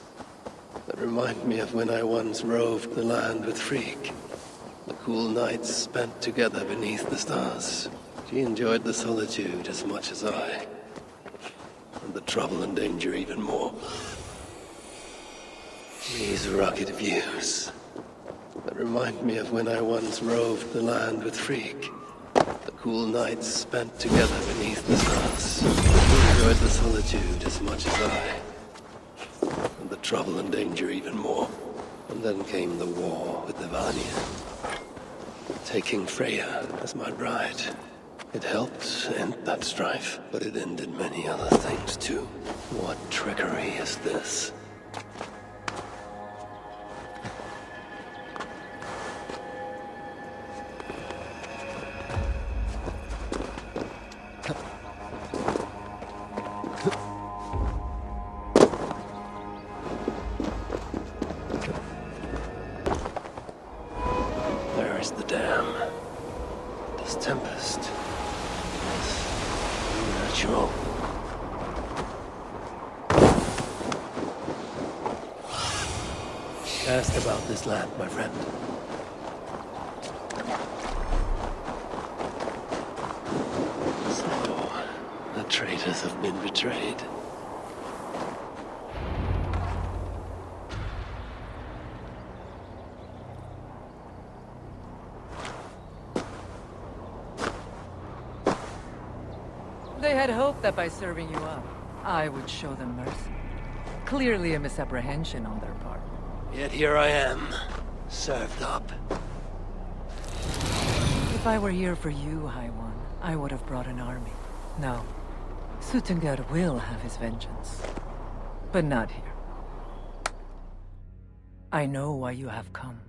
that remind me of when I once roved the land with Frigg. The cool nights spent together beneath the stars. She enjoyed the solitude as much as I, and the trouble and danger even more. These rugged views that remind me of when I once roved the land with Frigg. The cool nights spent together beneath the stars. She enjoyed the solitude as much as I, and the trouble and danger even more. And then came the war with the Vanir, taking Freya as my bride. It helped end that strife, but it ended many other things too. What trickery is this? There is the dam. This tempest. Unnatural. Asked about this land, my friend. So, the traitors have been betrayed. They had hoped that by serving you up, I would show them mercy. Clearly a misapprehension on their part. Yet here I am, served up. If I were here for you, High One, I would have brought an army. No. Suttungr will have his vengeance. But not here. I know why you have come.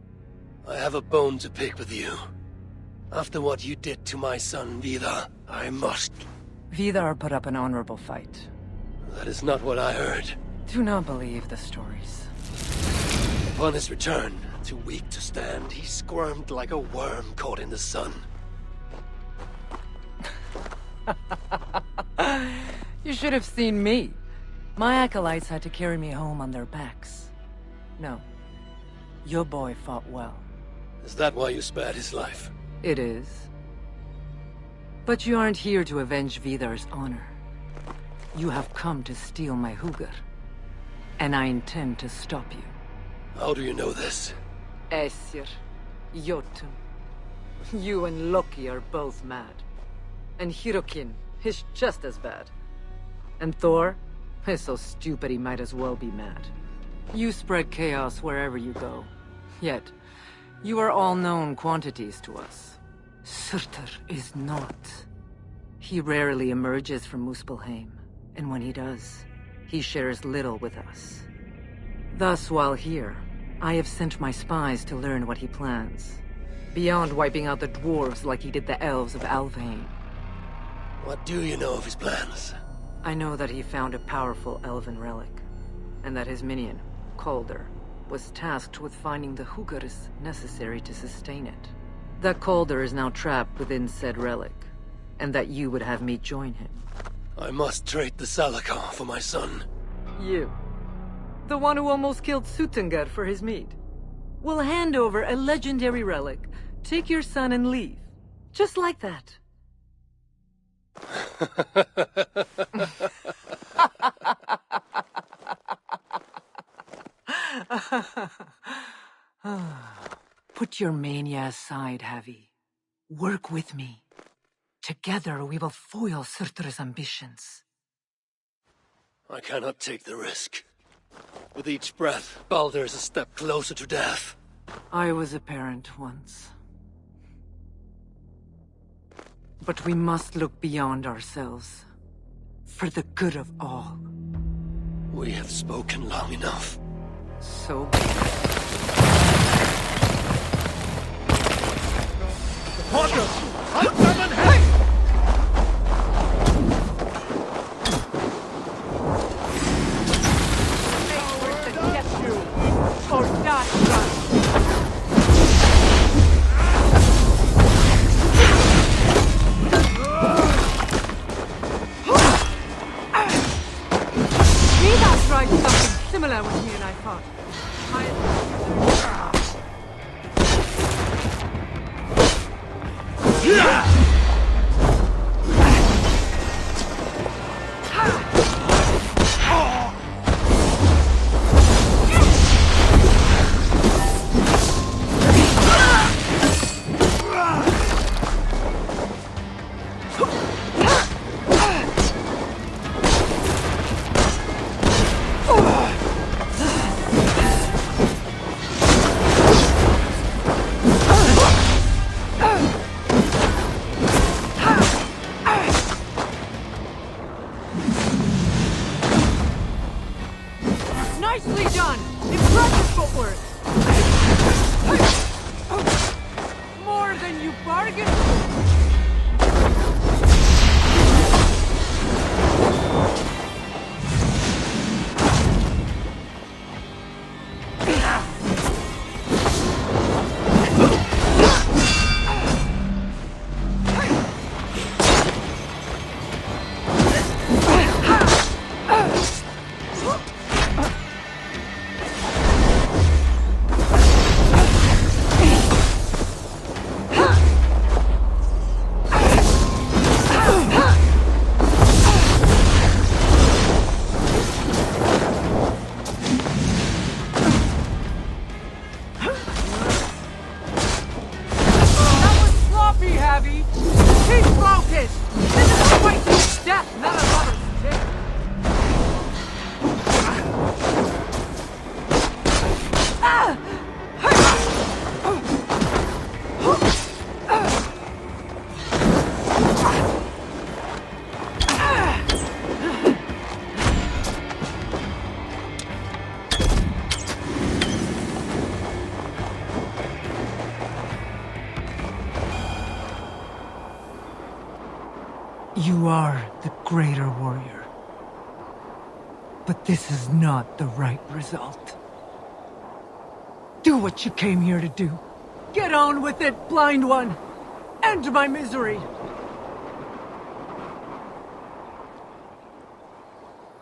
I have a bone to pick with you. After what you did to my son, Vidar, I must... Vidar put up an honorable fight. That is not what I heard. Do not believe the stories. Upon his return, too weak to stand, he squirmed like a worm caught in the sun. You should have seen me. My acolytes had to carry me home on their backs. No. Your boy fought well. Is that why you spared his life? It is. But you aren't here to avenge Vidar's honor. You have come to steal my Hugr. And I intend to stop you. How do you know this? Aesir, Jotun. You and Loki are both mad. And Hirokin is just as bad. And Thor is so stupid he might as well be mad. You spread chaos wherever you go. Yet, you are all known quantities to us. Surtr is not. He rarely emerges from Muspelheim, and when he does, he shares little with us. Thus, while here, I have sent my spies to learn what he plans. Beyond wiping out the dwarves like he did the elves of Alfheim. What do you know of his plans? I know that he found a powerful elven relic, and that his minion, Baldr, was tasked with finding the Hugrs necessary to sustain it. That Baldr is now trapped within said relic, and that you would have me join him. I must trade the Salakar for my son. You. The one who almost killed Suttungr for his meat. Will hand over a legendary relic, take your son and leave. Just like that. Put your mania aside, Havi. Work with me. Together we will foil Surtr's ambitions. I cannot take the risk. With each breath, Baldr is a step closer to death. I was a parent once. But we must look beyond ourselves. For the good of all. We have spoken long enough. So be it. Right. Nicely done! Impressive footwork! More than you bargained for! You are the greater warrior. But this is not the right result. Do what you came here to do. Get on with it, blind one! End my misery!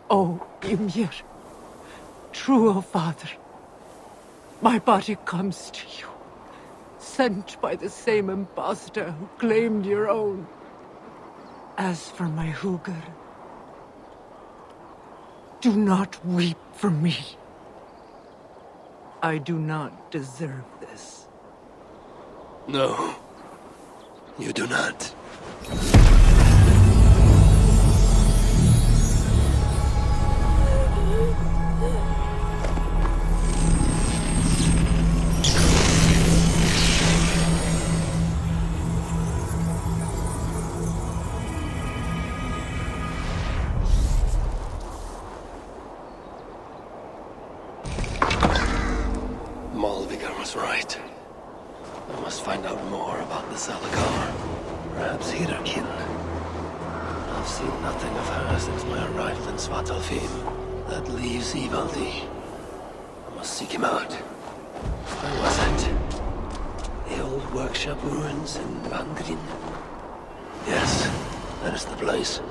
Oh, Ymir. True, O Father. My body comes to you. Sent by the same impostor who claimed your own. As for my Hugr, do not weep for me. I do not deserve this. No, you do not. Right. I must find out more about the Salakar. Perhaps Hirakin. I've seen nothing of her since my arrival in Svartálfaheimr. That leaves Ivaldi. I must seek him out. Where was it? The old workshop ruins in Baldr? Yes, that is the place.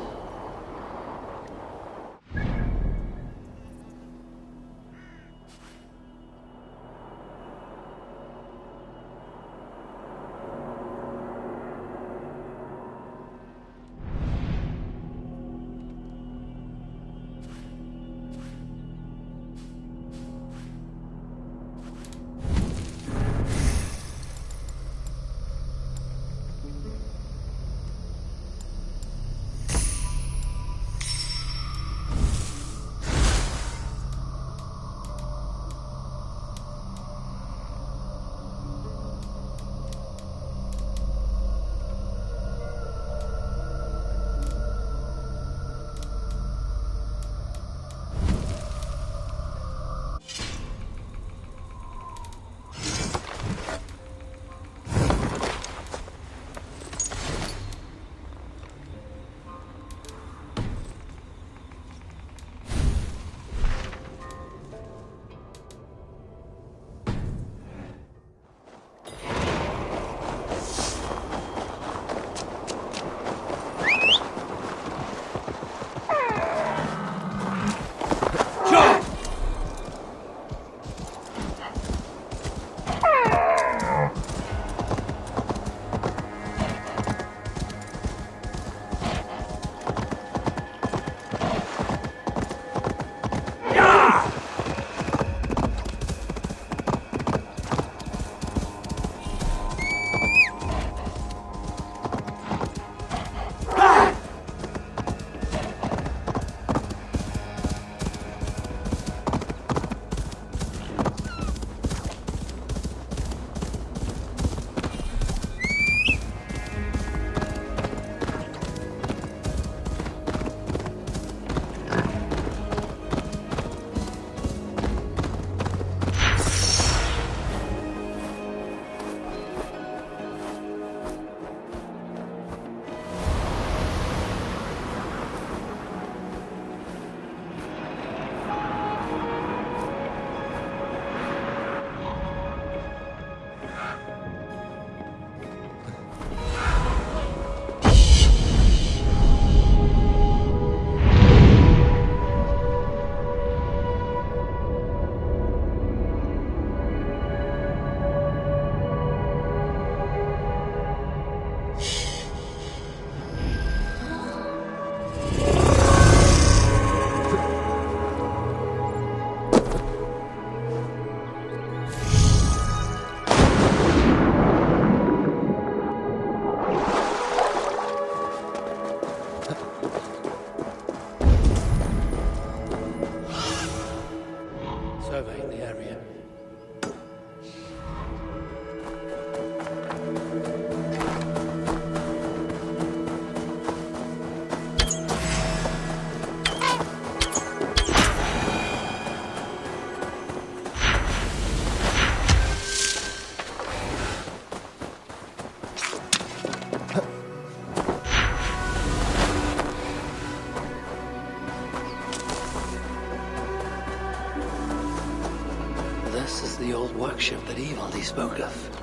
This is the old workshop that Ivaldi spoke of.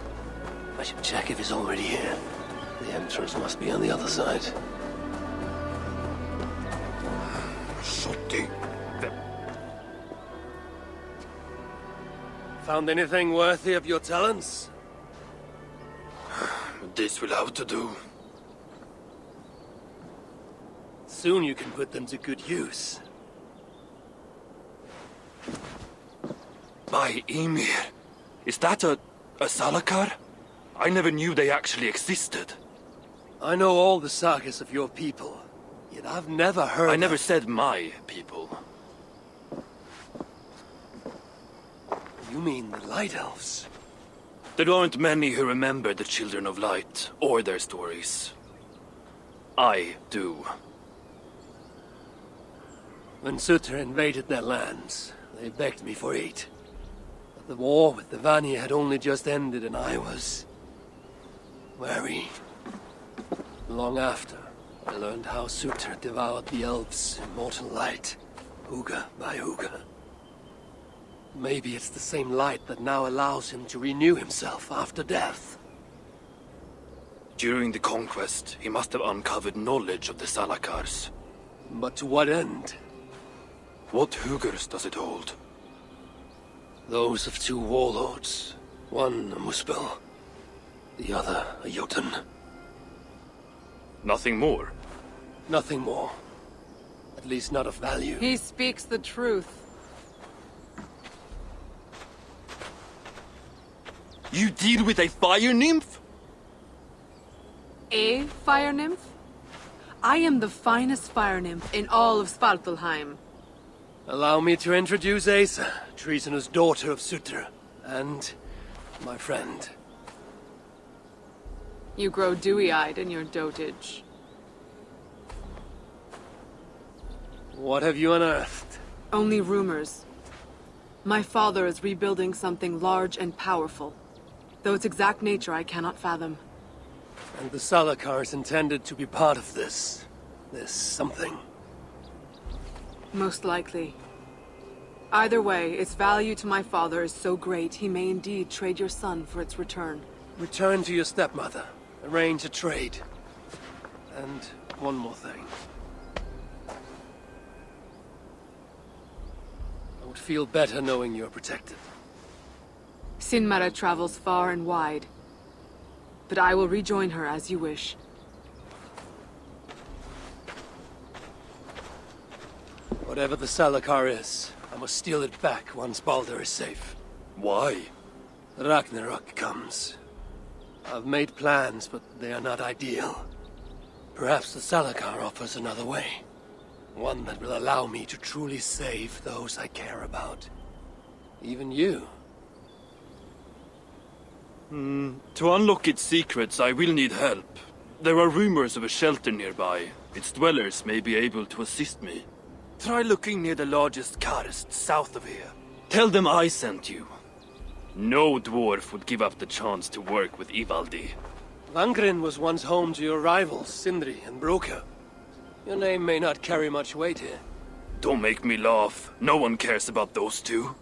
I should check if he's already here. The entrance must be on the other side. Found anything worthy of your talents? This will have to do. Soon you can put them to good use. By Ymir, is that a Salakar? I never knew they actually existed. I know all the sagas of your people, yet I've never heard. I never said my people. You mean the Light Elves? There aren't many who remember the Children of Light, or their stories. I do. When Surtr invaded their lands, they begged me for aid. But the war with the Vanir had only just ended and I was... wary. Long after, I learned how Surtr devoured the elves' immortal light, Huga by Huga. Maybe it's the same light that now allows him to renew himself after death. During the conquest, he must have uncovered knowledge of the Salakars. But to what end? What Hugers does it hold? Those of two warlords. One a Muspel, the other a Jotun. Nothing more? Nothing more. At least not of value. He speaks the truth. You deal with a fire nymph? A fire nymph? I am the finest fire nymph in all of Svartálfaheimr. Allow me to introduce Asa, treasonous daughter of Surtr, and my friend. You grow dewy-eyed in your dotage. What have you unearthed? Only rumors. My father is rebuilding something large and powerful, though its exact nature I cannot fathom. And the Salakar is intended to be part of this something. Most likely. Either way, its value to my father is so great he may indeed trade your son for its return. Return to your stepmother. Arrange a trade. And one more thing. I would feel better knowing you're protected. Sinmara travels far and wide, but I will rejoin her as you wish. Whatever the Salakar is, I must steal it back once Baldr is safe. Why? Ragnarok comes. I've made plans, but they are not ideal. Perhaps the Salakar offers another way. One that will allow me to truly save those I care about. Even you. To unlock its secrets, I will need help. There are rumors of a shelter nearby. Its dwellers may be able to assist me. Try looking near the largest karst south of here. Tell them I sent you. No dwarf would give up the chance to work with Ivaldi. Vangrin was once home to your rivals, Sindri and Broka. Your name may not carry much weight here. Don't make me laugh. No one cares about those two.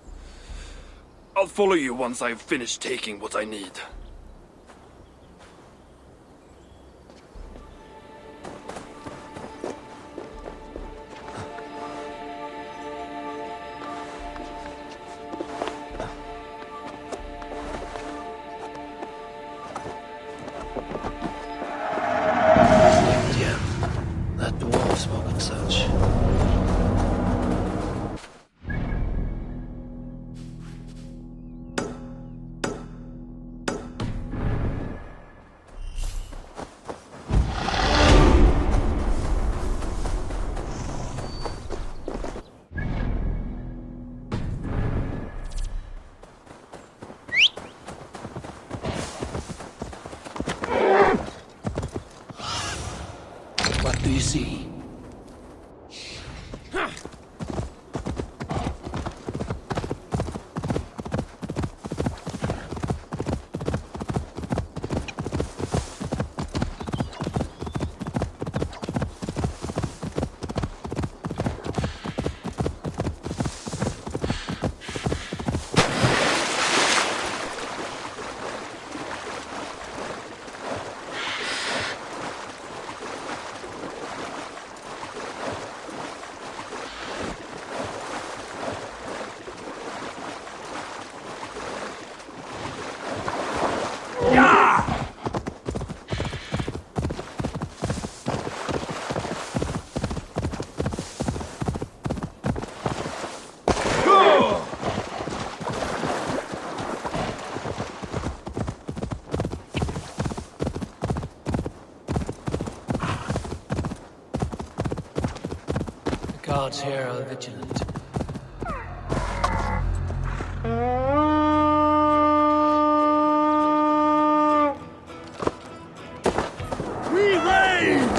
I'll follow you once I've finished taking what I need. Yeah, that dwarf spoke of such. What do you see? guards here are vigilant. We raid!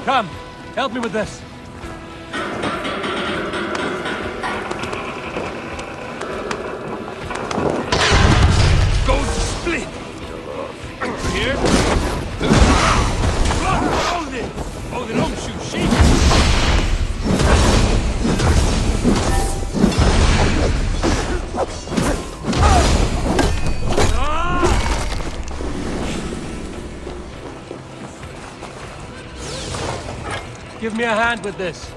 Come, help me with this. Go split! Here? Odin! Odin, don't shoot sheep! Give me a hand with this.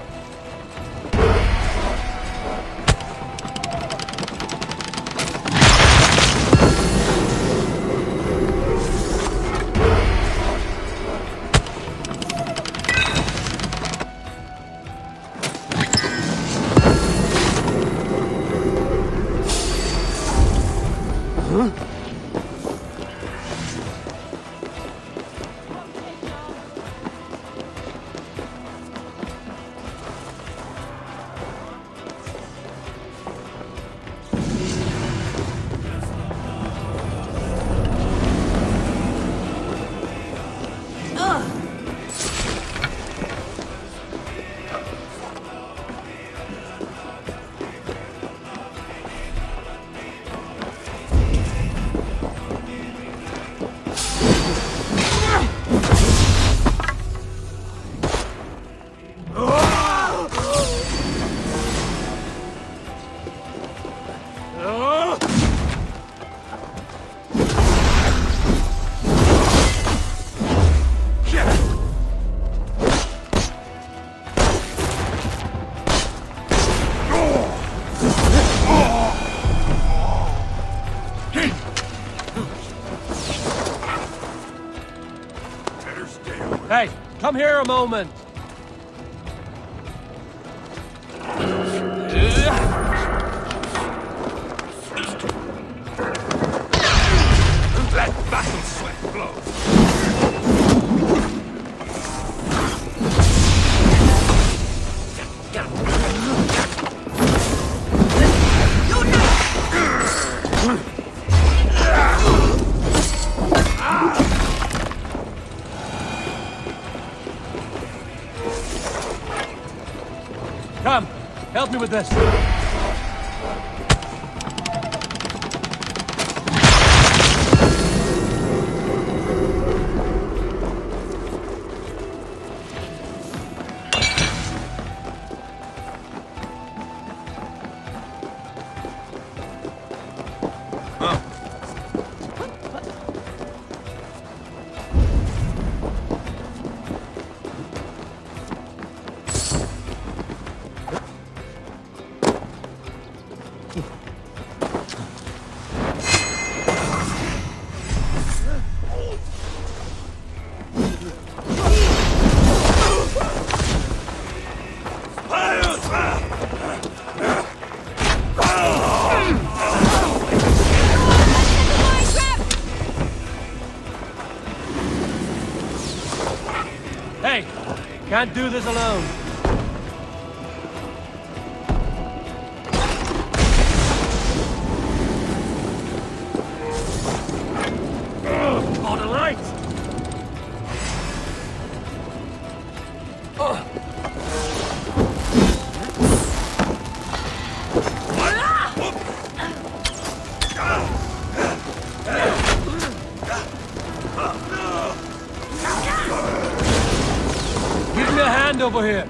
Hey, come here a moment. Let battle sweat flow! Come, help me with this. Can't do this alone. On a light! Give me a hand over here.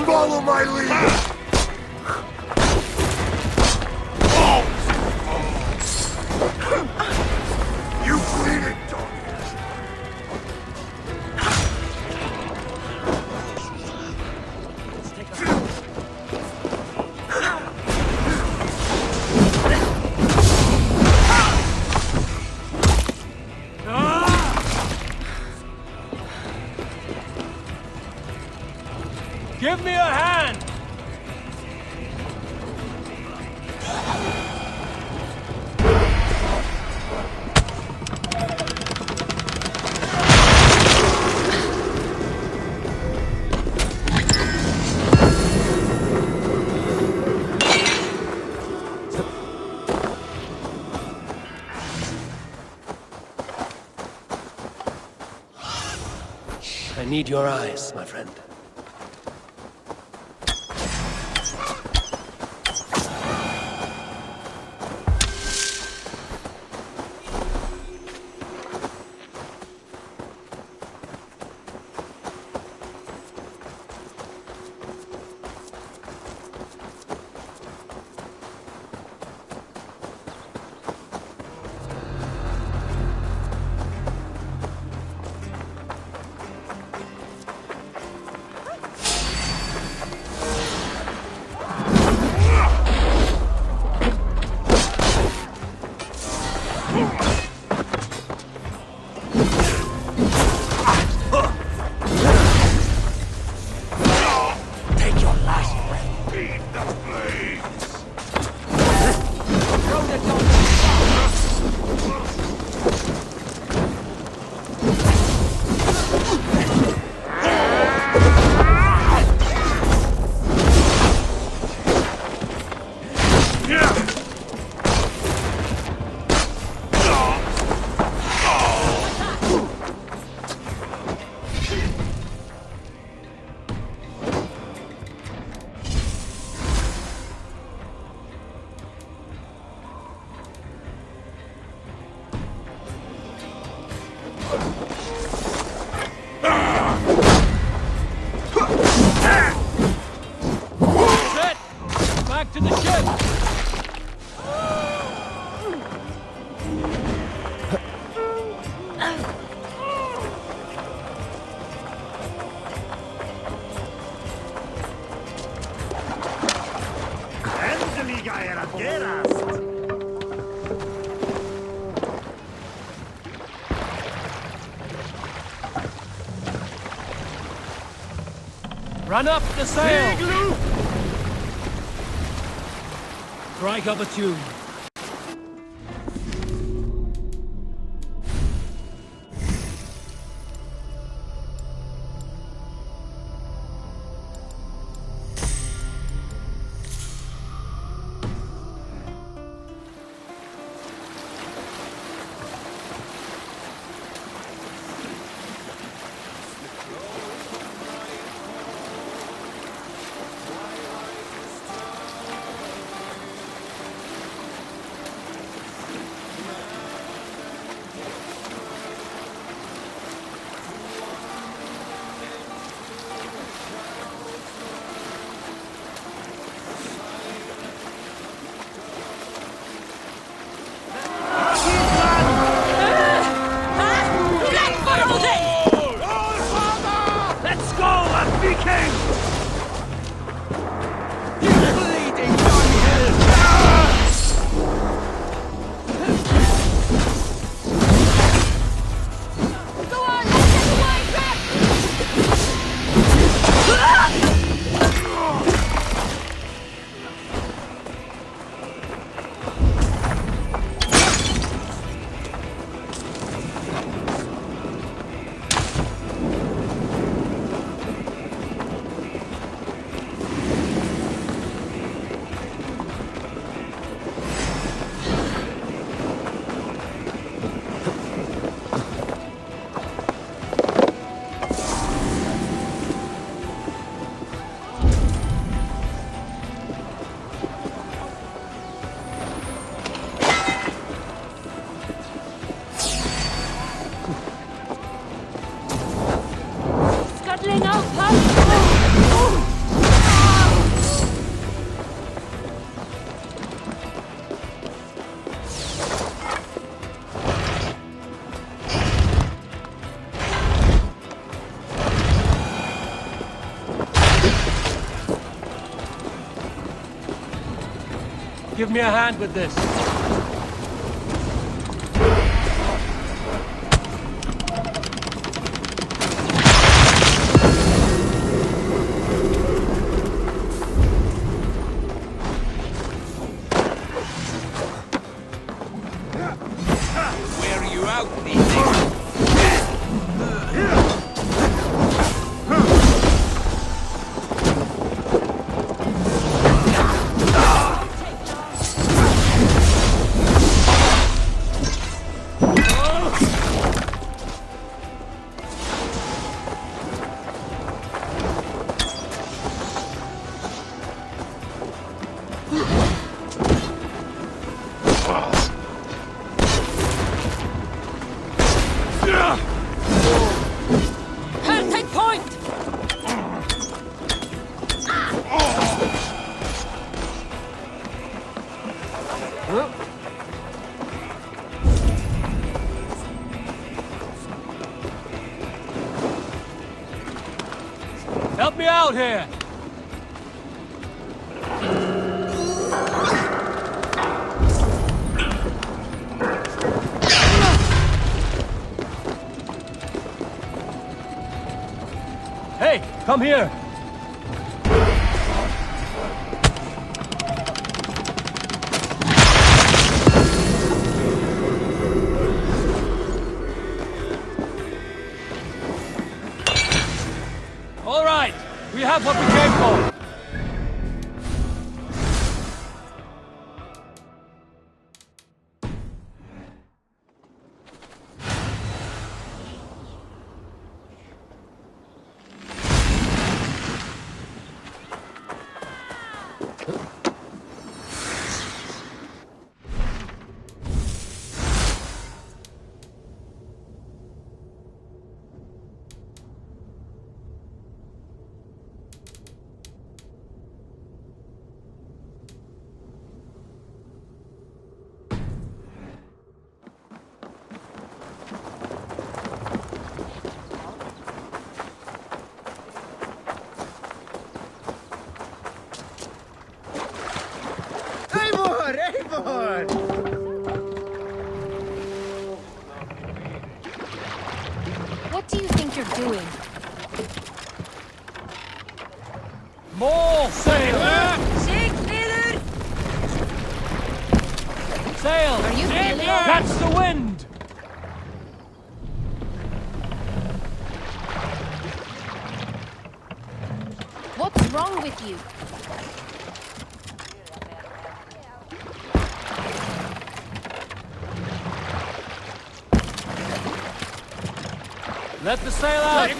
Follow my lead! You bleeding dog! Give me a hand! I need your eyes, my friend. Back to the ship! Run up the sail! Strike up a tune. give me a hand with this. Where are you out, these things? Take point! Help me out here! Hey, come here! All right, we have what we came for. What do you think you're doing? More sail! Sail! Are you really? Catch the wind! What's wrong with you? Let the sail out!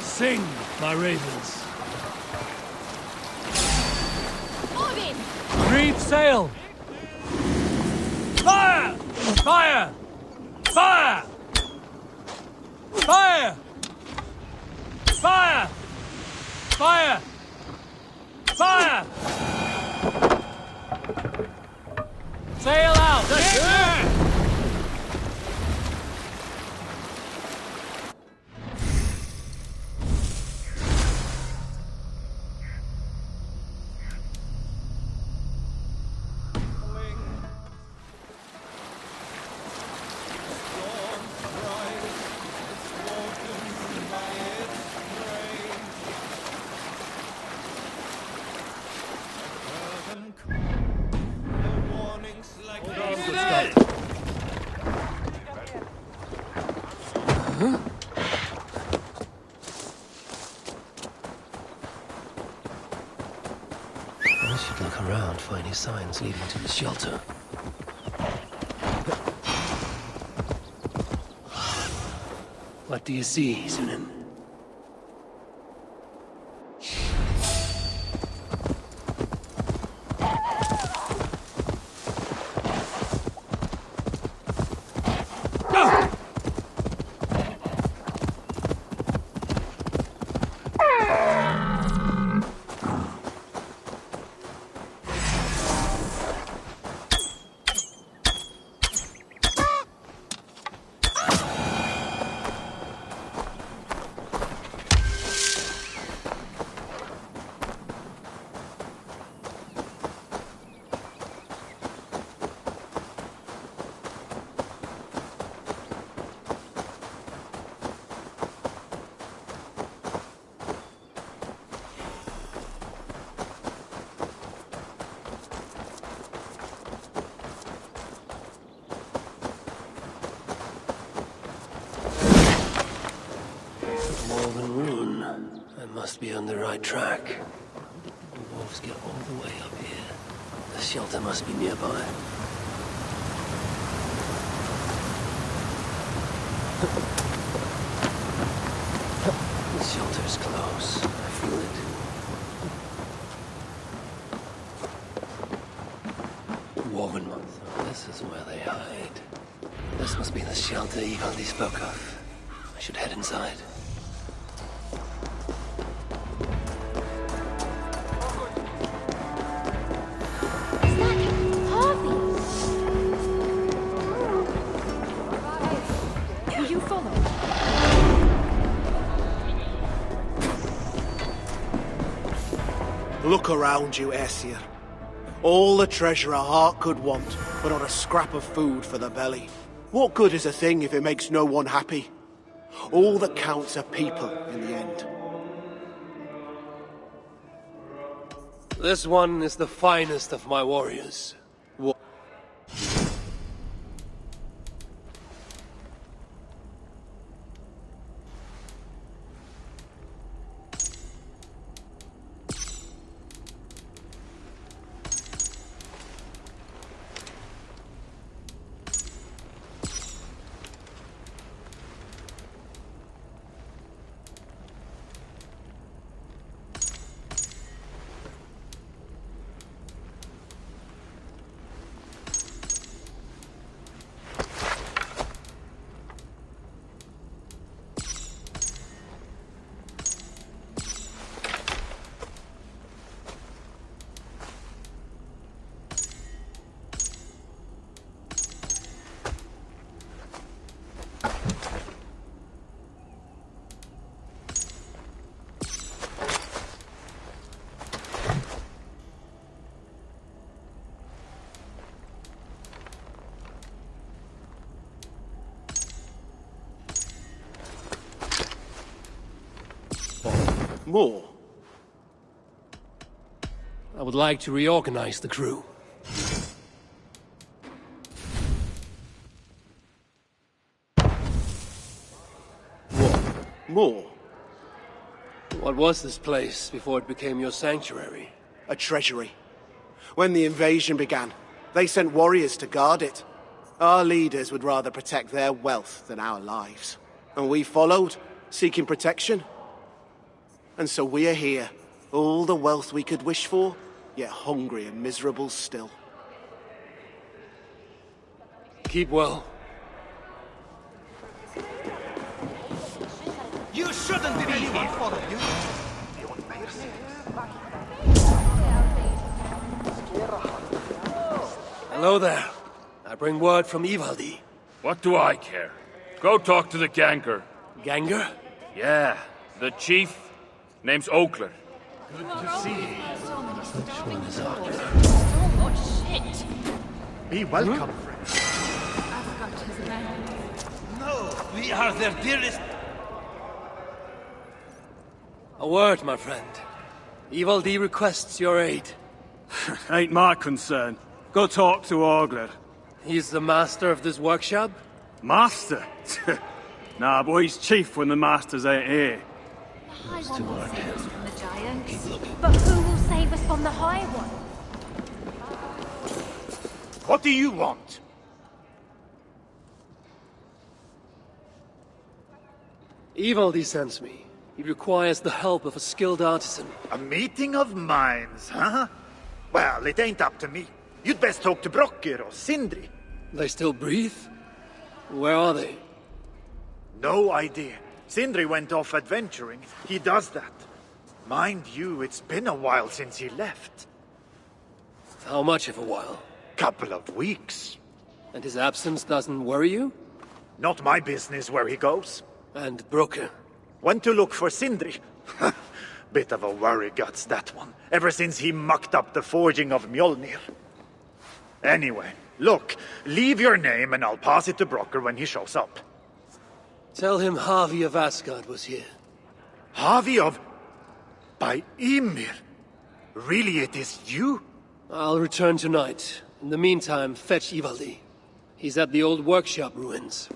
Sing, my ravens. Odin! Creed sail! Fire! Fire! Fire! Fire! Fire! Fire! Fire! Sail out! I should look around for any signs leading to the shelter. What do you see, Sunan? must be on the right track. The wolves get all the way up here. The shelter must be nearby. The shelter's close. I feel it. Dwarven month. This is where they hide. This must be the shelter Ivaldi spoke of. I should head inside. Look around you, Aesir. All the treasure a heart could want, but not a scrap of food for the belly. What good is a thing if it makes no one happy? All that counts are people in the end. This one is the finest of my warriors. More? I would like to reorganize the crew. More? What was this place before it became your sanctuary? A treasury. When the invasion began, they sent warriors to guard it. Our leaders would rather protect their wealth than our lives. And we followed, seeking protection. And so we are here, all the wealth we could wish for, yet hungry and miserable still. Keep well. You shouldn't be here! Hello there. I bring word from Ivaldi. What do I care? Go talk to the Ganger. Ganger? Yeah, the chief. Name's Okler. Good to see you. Which one is Okler? So much shit. Be welcome, friend. I forgot his name. No, we are their dearest. A word, my friend. Ivaldi requests your aid. Ain't my concern. Go talk to Ogler. He's the master of this workshop? Master? Nah, boy, he's chief when the masters ain't here. The High One will save us from the Giants. But who will save us from the High One? What do you want? Ivaldi sends me. He requires the help of a skilled artisan. A meeting of minds, huh? Well, it ain't up to me. You'd best talk to Brokkr or Sindri. They still breathe? Where are they? No idea. Sindri went off adventuring. He does that. Mind you, it's been a while since he left. How much of a while? Couple of weeks. And his absence doesn't worry you? Not my business where he goes. And Brokkr? Went to look for Sindri. Bit of a worry guts, that one. Ever since he mucked up the forging of Mjolnir. Anyway, look, leave your name and I'll pass it to Brokkr when he shows up. Tell him Havi of Asgard was here. Havi of... by Ymir? Really, it is you? I'll return tonight. In the meantime, fetch Ivaldi. He's at the old workshop ruins.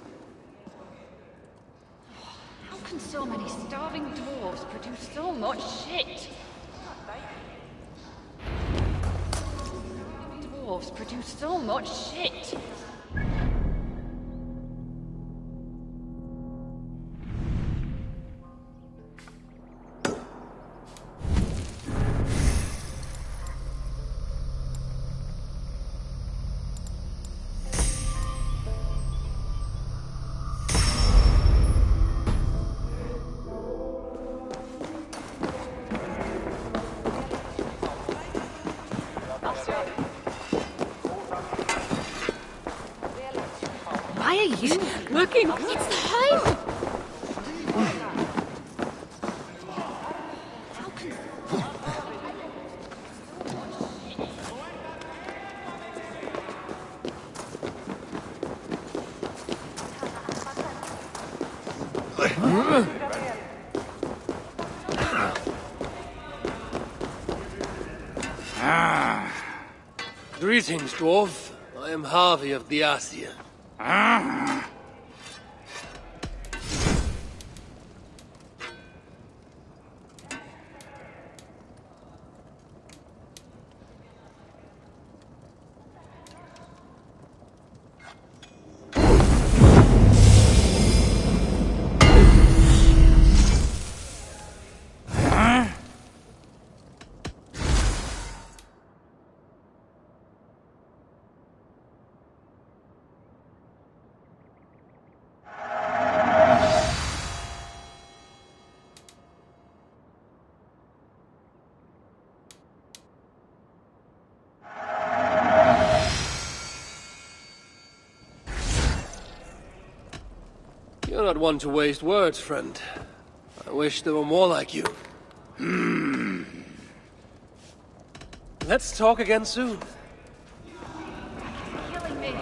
How can so many starving dwarves produce so much shit. Dwarves produce so much shit. Why are you looking? It's time! Greetings, dwarf. I am Harvey of the Asia. You're not one to waste words, friend. I wish there were more like you. Let's talk again soon. Killing me.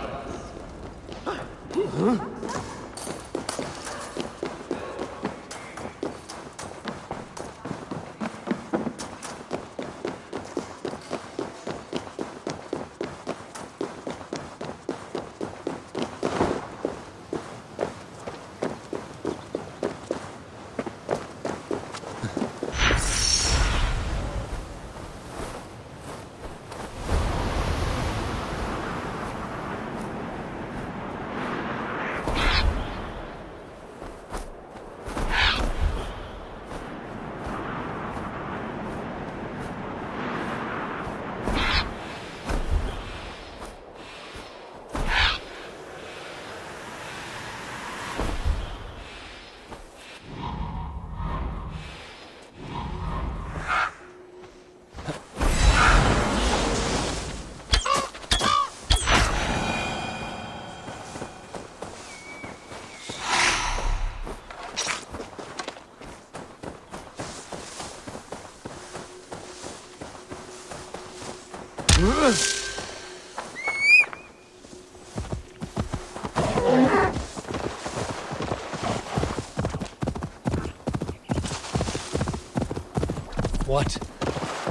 What?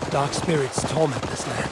Dark spirits torment this land.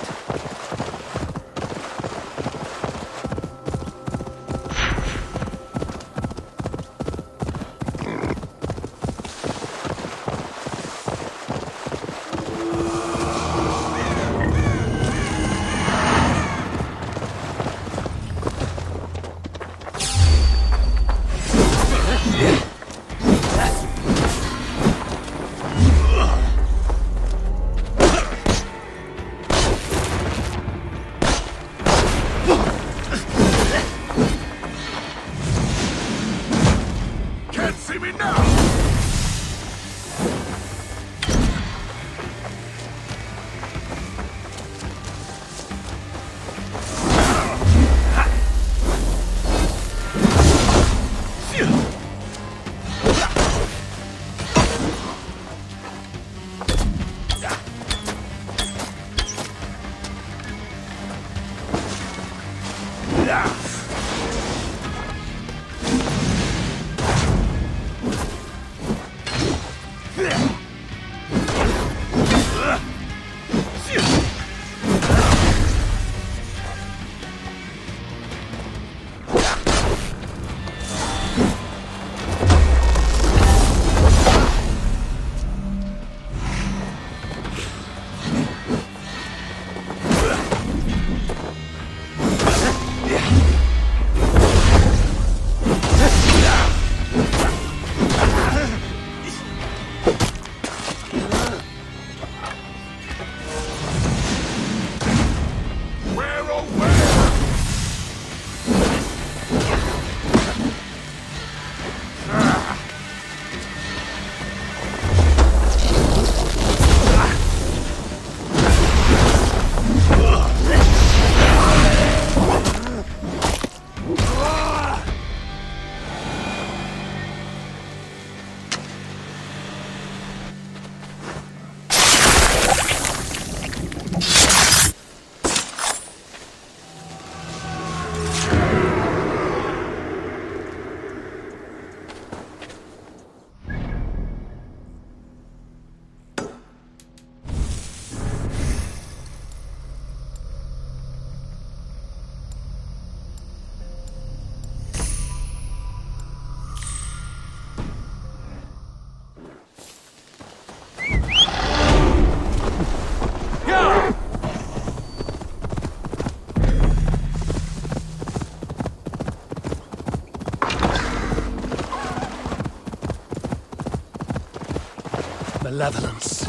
malevolence.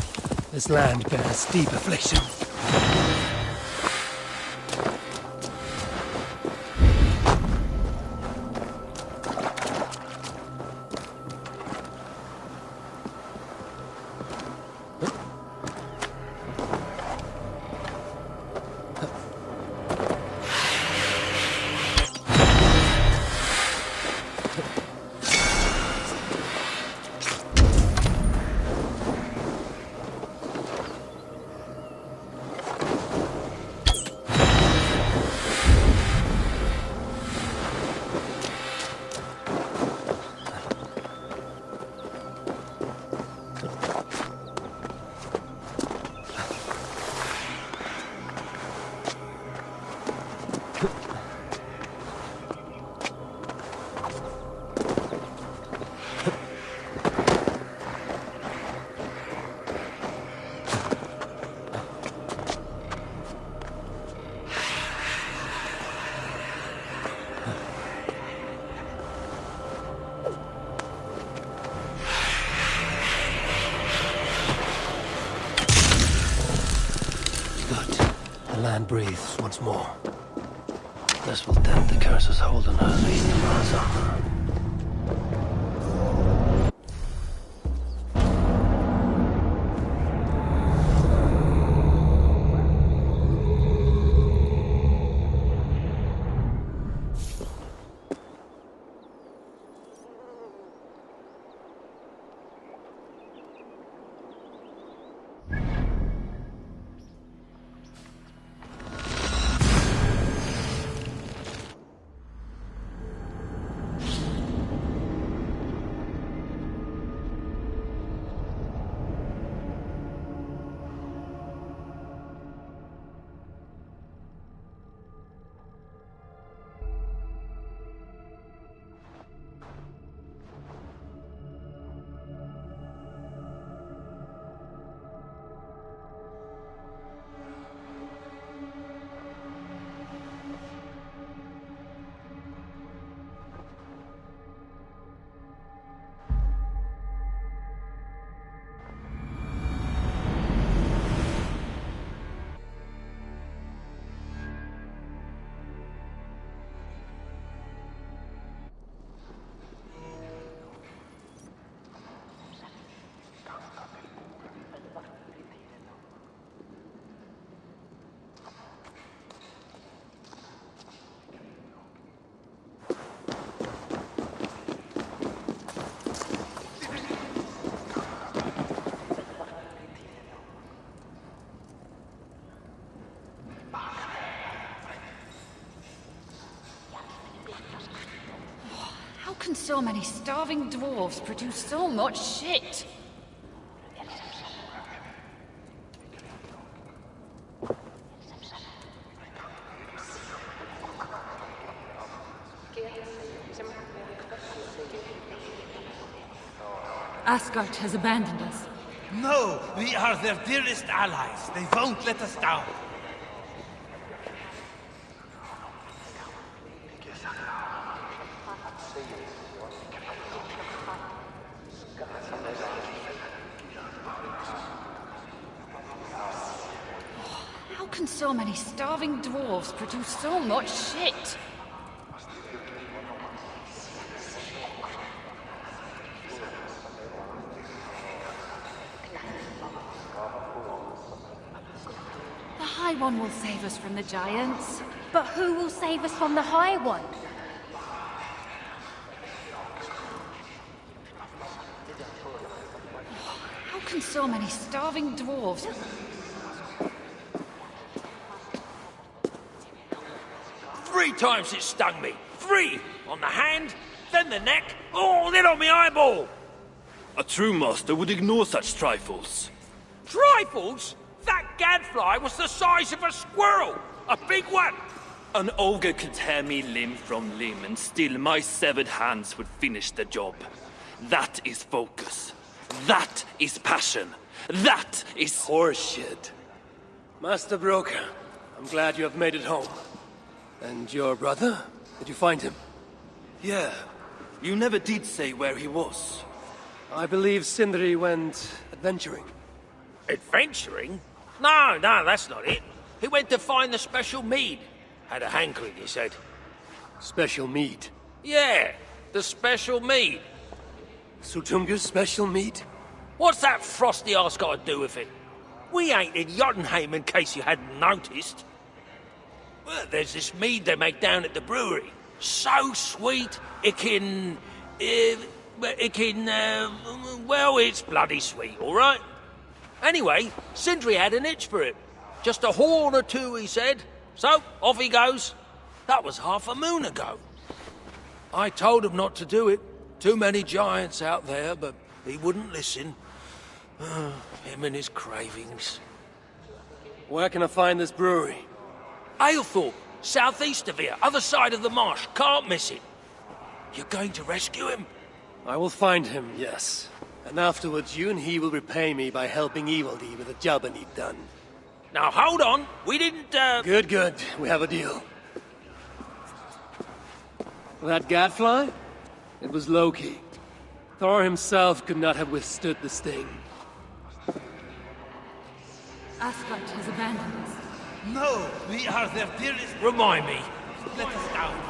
This land bears deep affliction. Land breathes once more. This will dent the curse's hold on her leading Razan. How can so many starving dwarves produce so much shit? Asgard has abandoned us. No, we are their dearest allies. They won't let us down. How can so many starving dwarves produce so much shit? The High One will save us from the giants. But who will save us from the High One? How can so many starving dwarves... 3 times it stung me. 3! On the hand, then the neck, oh, then on my eyeball! A true master would ignore such trifles. Trifles? That gadfly was the size of a squirrel! A big one! An ogre could tear me limb from limb, and still my severed hands would finish the job. That is focus. That is passion. That is horseshit. Master Broker, I'm glad you have made it home. And your brother? Did you find him? Yeah. You never did say where he was. I believe Sindri went adventuring. Adventuring? No, that's not it. He went to find the special mead. Had a hankering, he said. Special mead? Yeah, the special mead. Surtr's special mead? What's that frosty arse got to do with it? We ain't in Jotunheim, in case you hadn't noticed. Well, there's this mead they make down at the brewery. So sweet, well, it's bloody sweet, all right? Anyway, Sindri had an itch for it. Just a horn or two, he said. So, off he goes. That was half a moon ago. I told him not to do it. Too many giants out there, but he wouldn't listen. Him and his cravings. Where can I find this brewery? Aylthorpe, southeast of here, other side of the marsh. Can't miss it. You're going to rescue him? I will find him, yes. And afterwards, you and he will repay me by helping Evildee with the job I need done. Now, hold on. We didn't, Good. We have a deal. That gadfly? It was Loki. Thor himself could not have withstood the sting. Asgard has abandoned us. No, we are their dearest. Remind me. Let us down.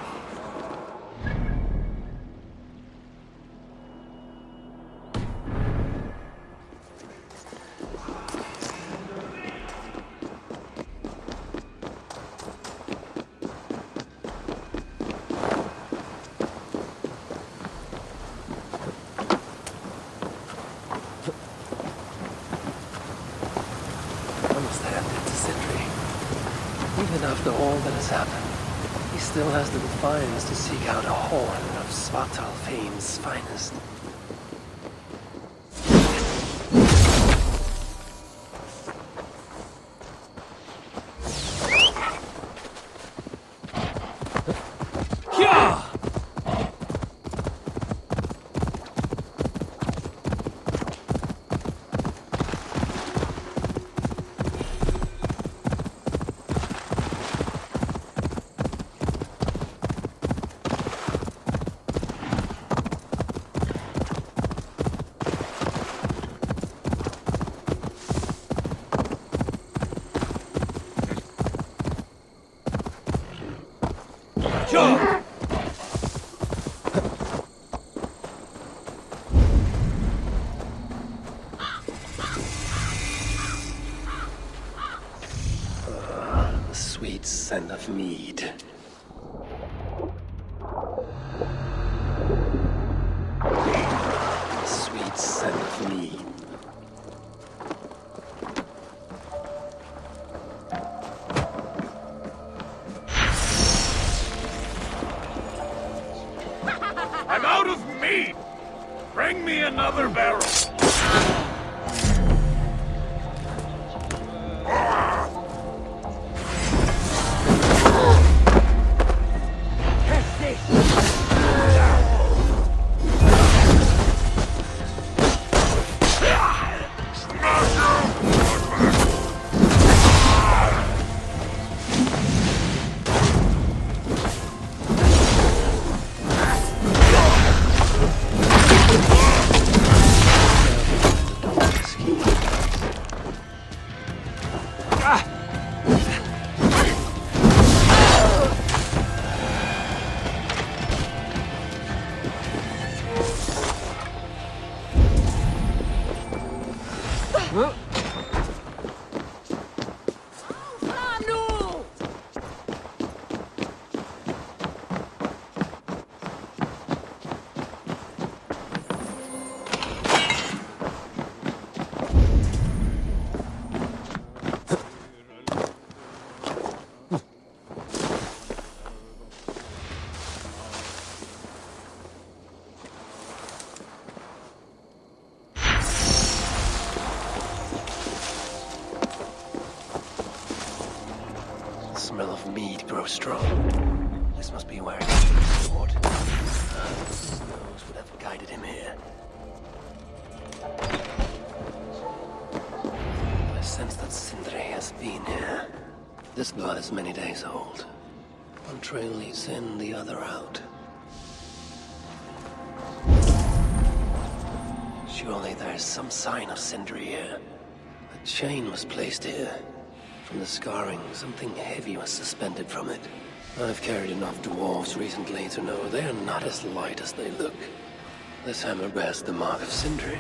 After all that has happened, he still has the defiance to seek out a horn of Svartálfaheimr's finest. Sweet scent of mead. Sweet scent of mead. I'm out of meat! Bring me another barrel! Smell of mead grows strong. This must be where he got the sword. Who knows what have guided him here? I sense that Sindri has been here. This blood is many days old. One trail leads in, the other out. Surely there's some sign of Sindri here. A chain was placed here. From the scarring, something heavy was suspended from it. I've carried enough dwarves recently to know they are not as light as they look. This hammer bears the mark of Sindri.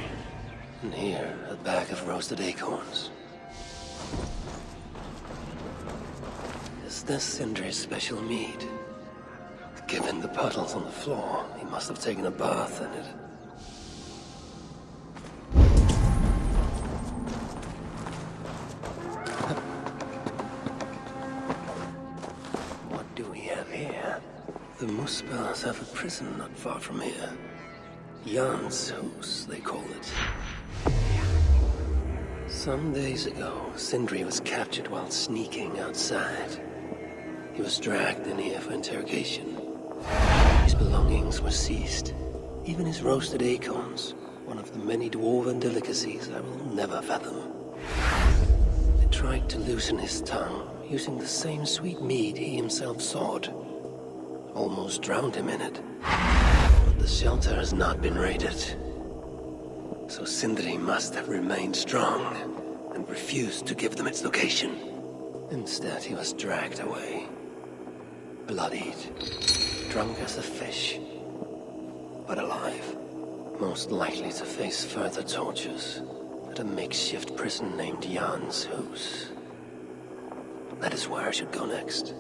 And here, a bag of roasted acorns. Is this Sindri's special mead? Given the puddles on the floor, he must have taken a bath in it. What do we have here? The Muspels have a prison not far from here. Jan's house, they call it. Some days ago, Sindri was captured while sneaking outside. He was dragged in here for interrogation. His belongings were seized. Even his roasted acorns, one of the many dwarven delicacies I will never fathom. They tried to loosen his tongue, using the same sweet mead he himself sought. Almost drowned him in it. But the shelter has not been raided. So Sindri must have remained strong and refused to give them its location. Instead, he was dragged away. Bloodied, drunk as a fish, but alive. Most likely to face further tortures at a makeshift prison named Jan's house. That is where I should go next.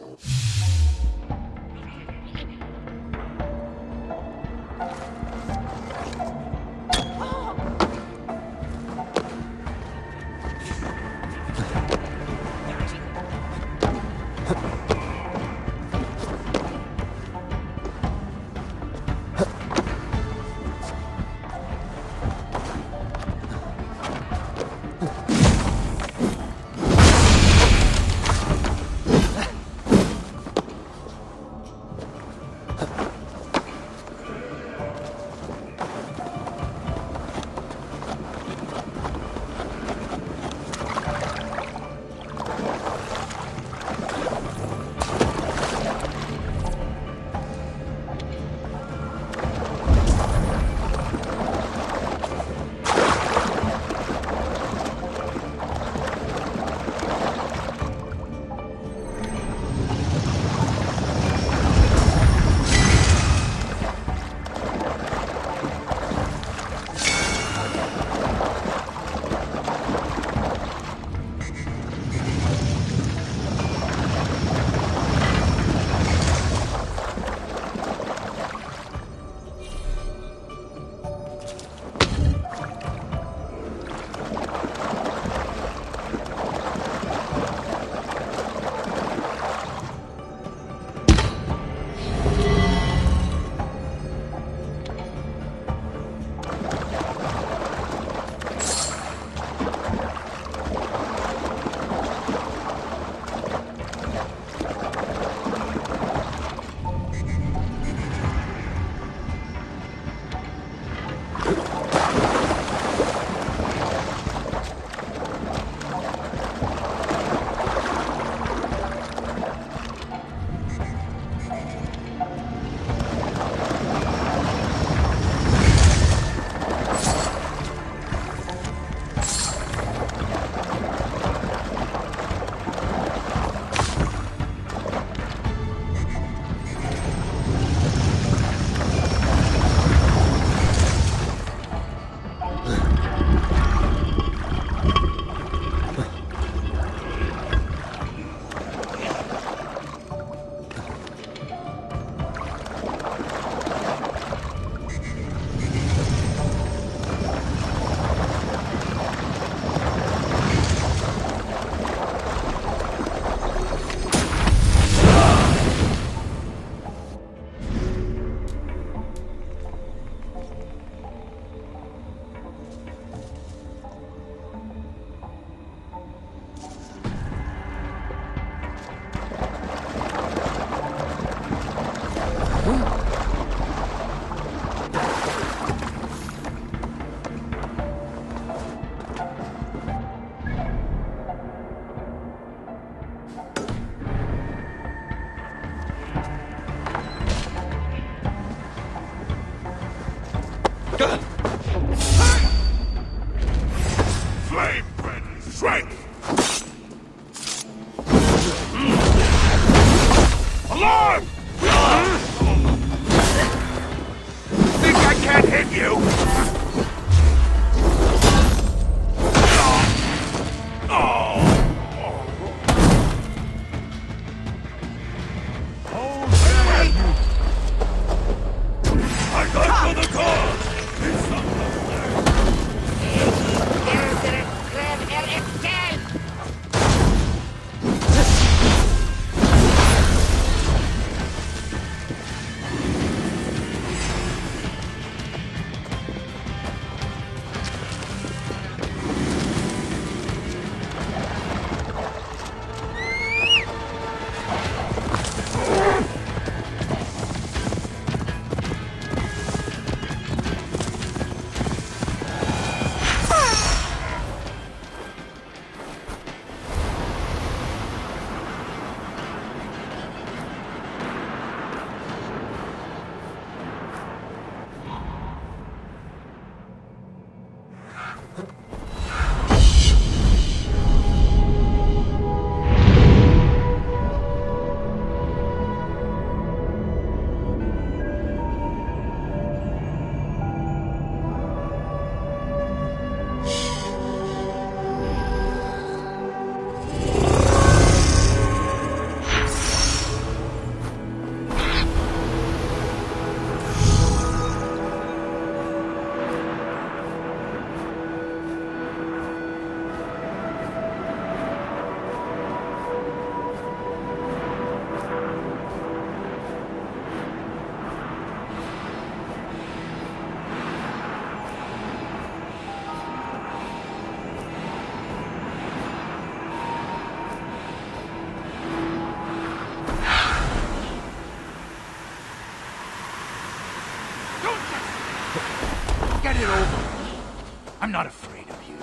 Get it over with. I'm not afraid of you.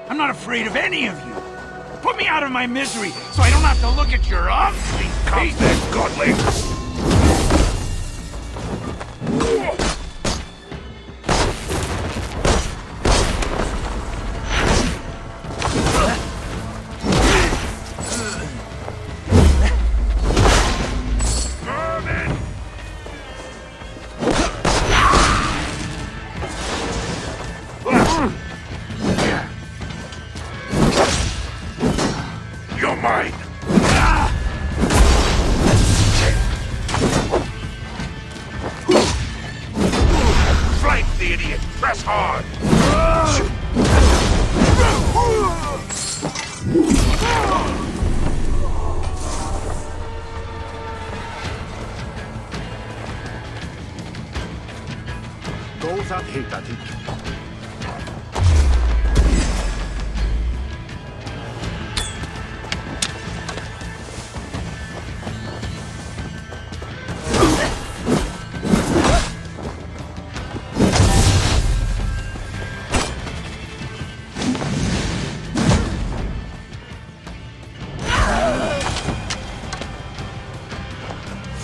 I'm not afraid of any of you. Put me out of my misery so I don't have to look at your ugly face. Then, godling! You're mine! Flank the idiot! Press hard! Gåsat hitatik.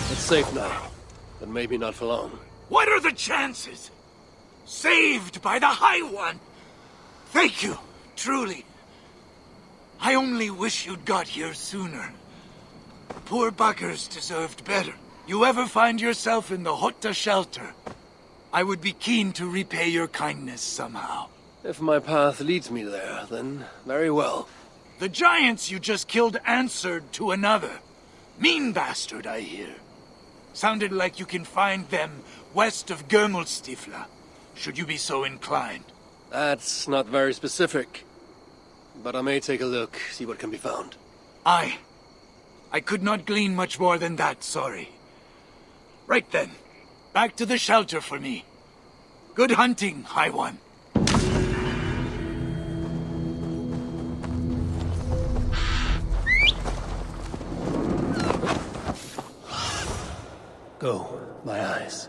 It's safe now, but maybe not for long. What are the chances? Saved by the High One! Thank you, truly. I only wish you'd got here sooner. Poor buggers deserved better. You ever find yourself in the Hotta shelter, I would be keen to repay your kindness somehow. If my path leads me there, then very well. The giants you just killed answered to another. Mean bastard, I hear. Sounded like you can find them west of Gömulstifla, should you be so inclined. That's not very specific. But I may take a look, see what can be found. I could not glean much more than that, sorry. Right then, back to the shelter for me. Good hunting, High One. Go, my eyes.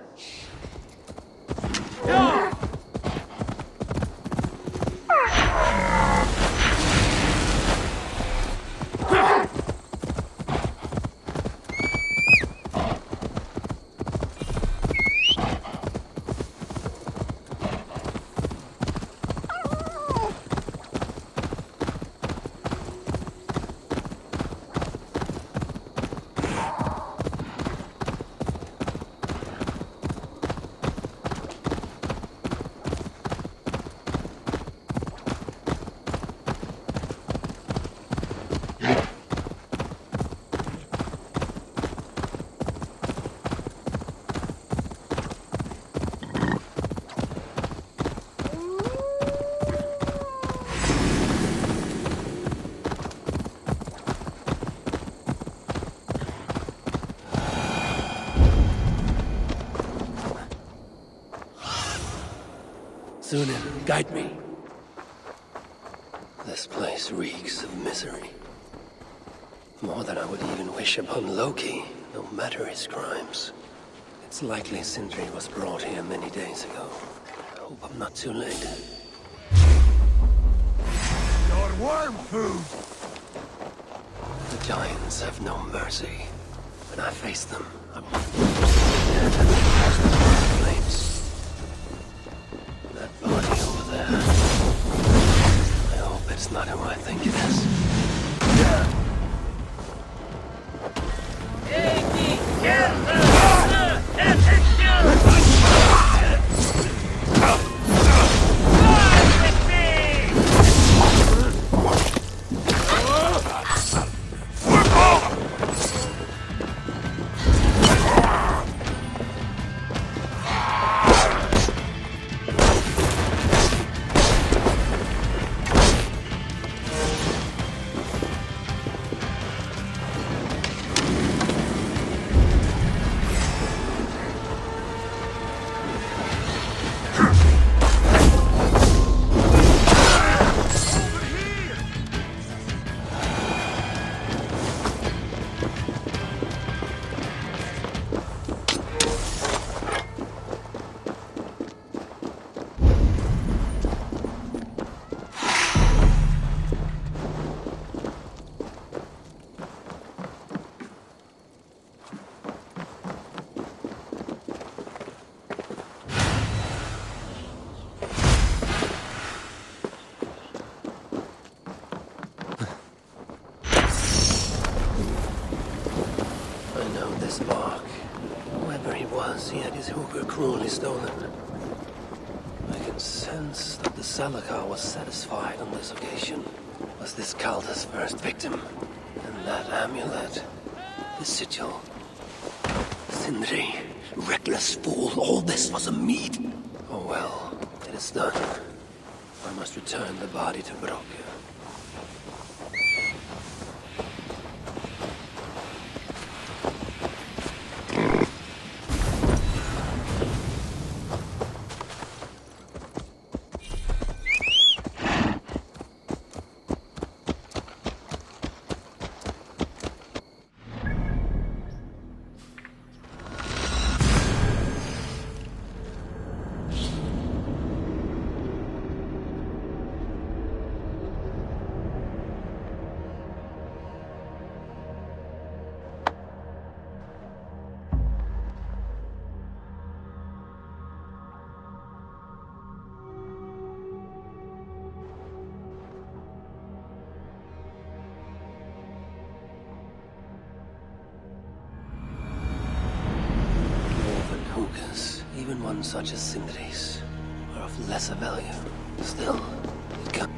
Sunan, guide me. This place reeks of misery. More than I would even wish upon Loki, no matter his crimes. It's likely Sindri was brought here many days ago. I hope I'm not too late. Your worm food! The giants have no mercy. When I face them, I will flames. That body over there. I hope it's not who I think it is. He had his hooker cruelly stolen. I can sense that the Salakar was satisfied on this occasion. Was this Calder's first victim? And that amulet, the sigil. Sindri, reckless fool, all this was a meat. Oh well, it is done. I must return the body to Brokke. Even one such as Sindri's are of lesser value. Still, it can...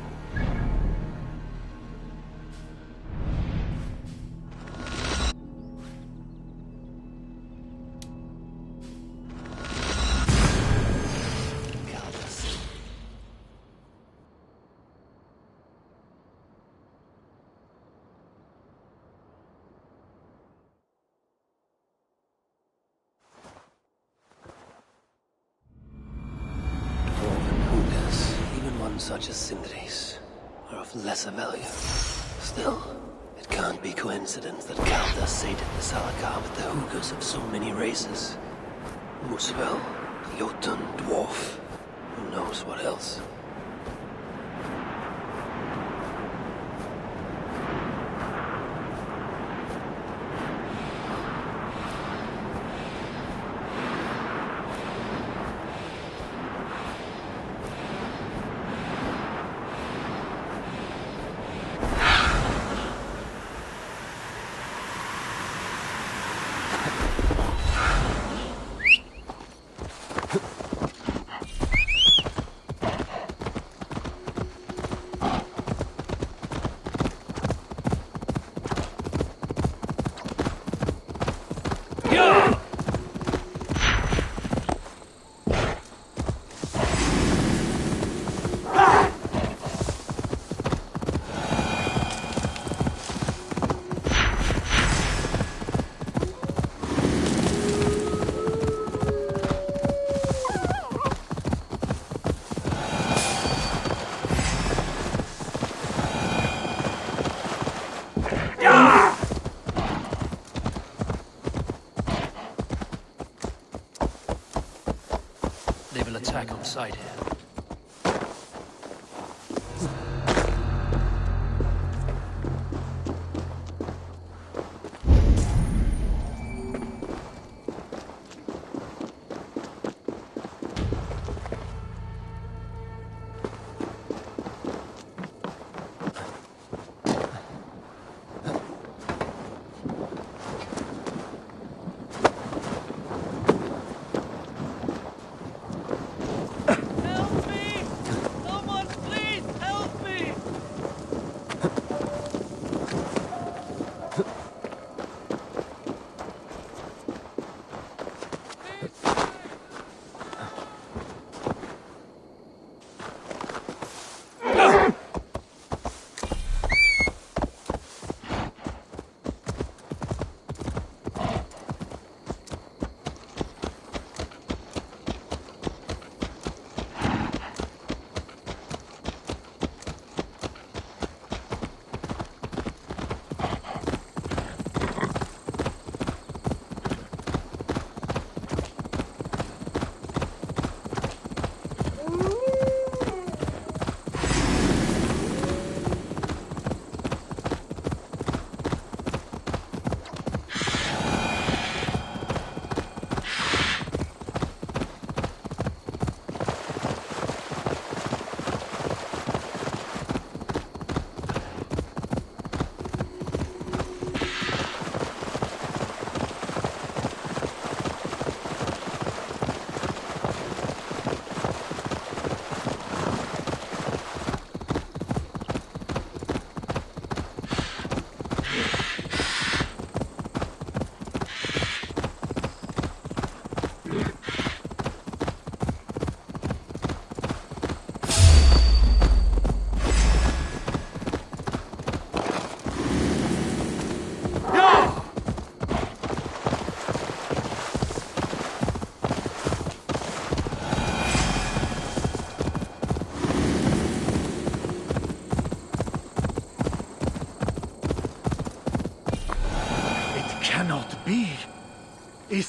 such as Sindri's are of lesser value. Still, it can't be coincidence that Calder sated the Salakar with the hookers of so many races. Muspel, Jotun, Dwarf, who knows what else. They will attack on sight here. Help!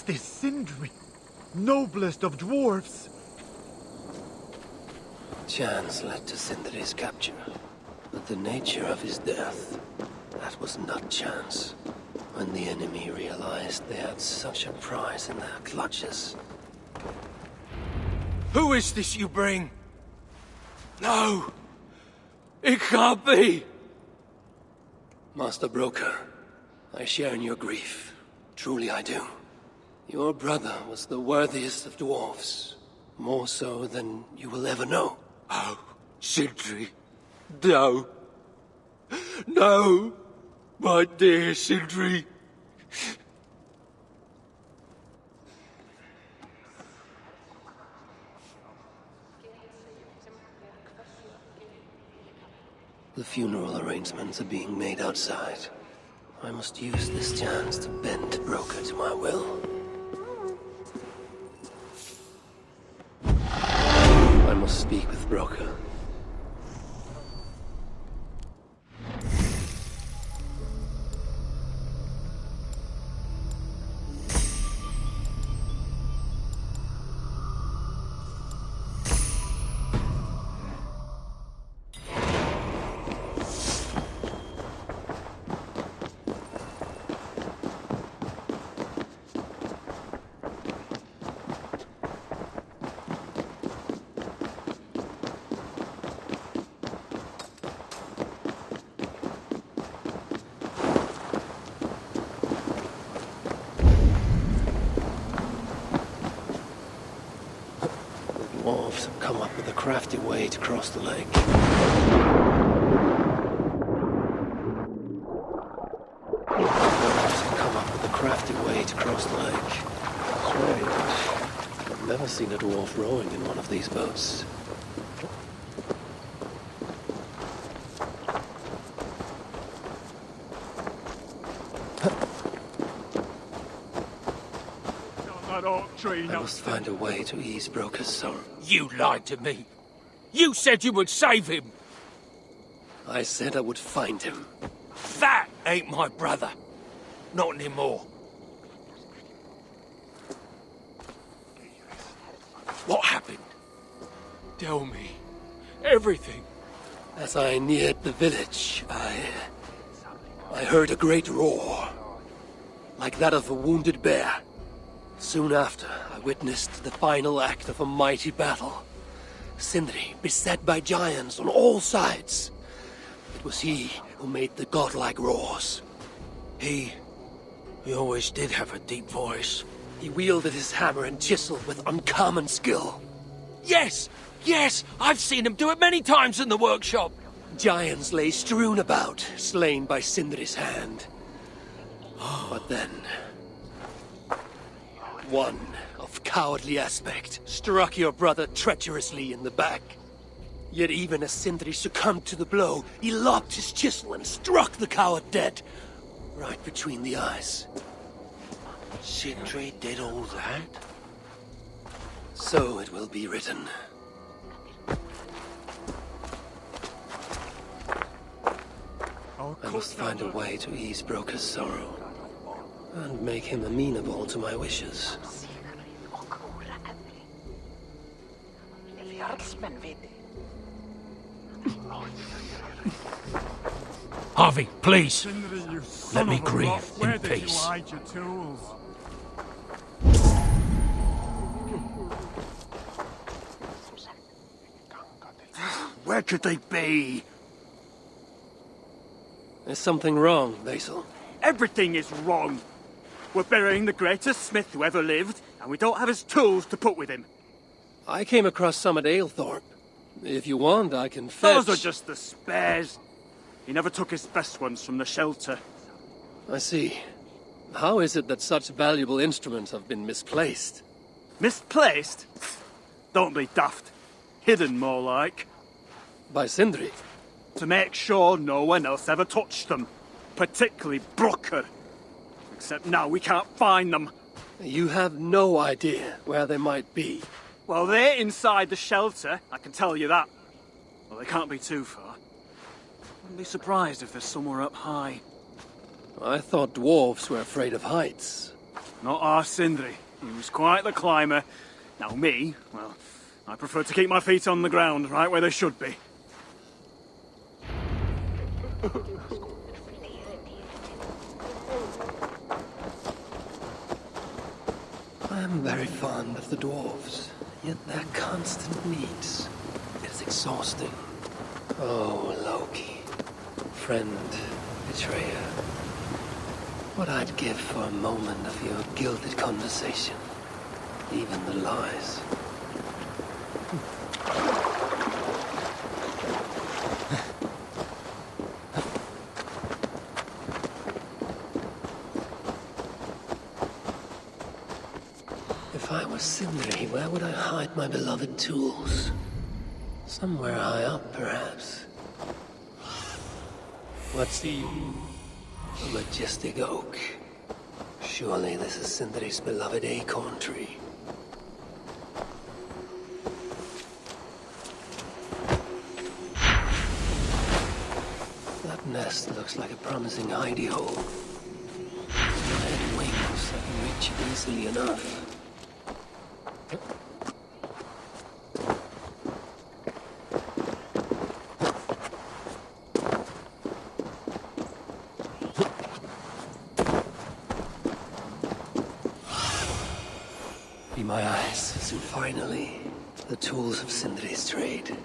Is this Sindri, noblest of dwarves? Chance led to Sindri's capture, but the nature of his death, that was not chance. When the enemy realized they had such a prize in their clutches. Who is this you bring? No! It can't be! Master Broker, I share in your grief. Truly I do. Your brother was the worthiest of dwarves. More so than you will ever know. Oh, Sindri. No. No! My dear Sindri. The funeral arrangements are being made outside. I must use this chance to bend Broker to my will. I must speak with Broker. Dwarves have come up with a crafty way to cross the lake. Strange. I've never seen a dwarf rowing in one of these boats. I must find a way to ease Broker's sorrow. You lied to me. You said you would save him. I said I would find him. That ain't my brother. Not anymore. What happened? Tell me. Everything. As I neared the village, I heard a great roar. Like that of a wounded bear. Soon after, I witnessed the final act of a mighty battle. Sindri beset by giants on all sides. It was he who made the godlike roars. He always did have a deep voice. He wielded his hammer and chisel with uncommon skill. Yes! Yes! I've seen him do it many times in the workshop. Giants lay strewn about, slain by Sindri's hand. But then... one of cowardly aspect struck your brother treacherously in the back. Yet even as Sindri succumbed to the blow, he lopped his chisel and struck the coward dead, right between the eyes. Sindri did all that? So it will be written. I must find a way to ease Broker's sorrow, and make him amenable to my wishes. Harvey, please. Let me grieve in peace. Where could they be? There's something wrong, Basil. Everything is wrong. We're burying the greatest smith who ever lived, and we don't have his tools to put with him. I came across some at Aylthorpe. If you want, I can fetch... Those are just the spares. He never took his best ones from the shelter. I see. How is it that such valuable instruments have been misplaced? Misplaced? Don't be daft. Hidden, more like. By Sindri? To make sure no one else ever touched them. Particularly Broker. Except now we can't find them. You have no idea where they might be. Well, they're inside the shelter, I can tell you that. Well, they can't be too far. Wouldn't be surprised if they're somewhere up high. I thought dwarves were afraid of heights. Not our Sindri. He was quite the climber. Now me, well, I prefer to keep my feet on the ground, right where they should be. I am very fond of the dwarves, yet their constant needs is exhausting. Oh, Loki. Friend, betrayer. What I'd give for a moment of your gilded conversation. Even the lies. If I were Sindri, where would I hide my beloved tools? Somewhere high up, perhaps. What see you? A majestic oak. Surely this is Sindri's beloved acorn tree. That nest looks like a promising hidey hole. If I had wings, I can reach it easily enough. Be my eyes, and finally, the tools of Sindri's trade.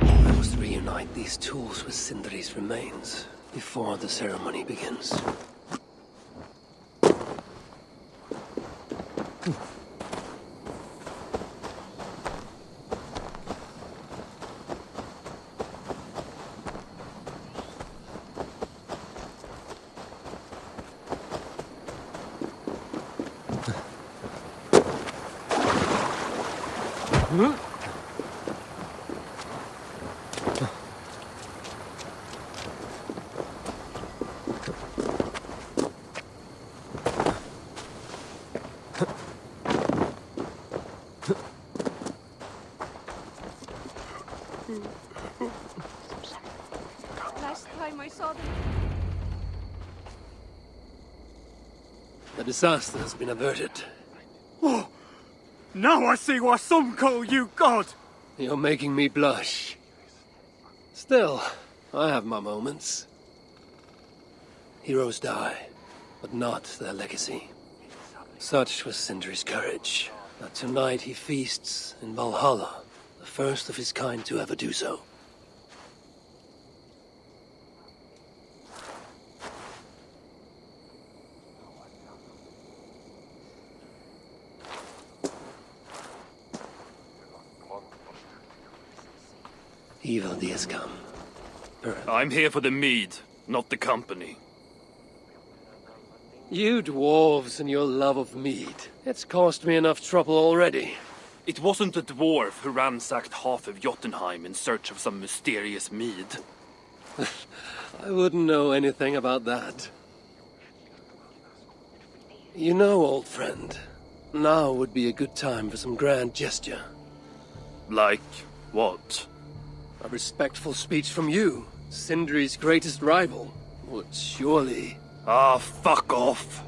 I must reunite these tools with Sindri's remains before the ceremony begins. Last time I saw them. The disaster has been averted. Oh, now I see why some call you God! You're making me blush. Still, I have my moments. Heroes die, but not their legacy. Such was Sindri's courage, that tonight he feasts in Valhalla, the first of his kind to ever do so. Evil days come. I'm here for the mead, not the company. You dwarves and your love of mead. It's caused me enough trouble already. It wasn't a dwarf who ransacked half of Jotunheim in search of some mysterious mead. I wouldn't know anything about that. You know, old friend, now would be a good time for some grand gesture. Like what? A respectful speech from you, Sindri's greatest rival, would surely... Ah, fuck off!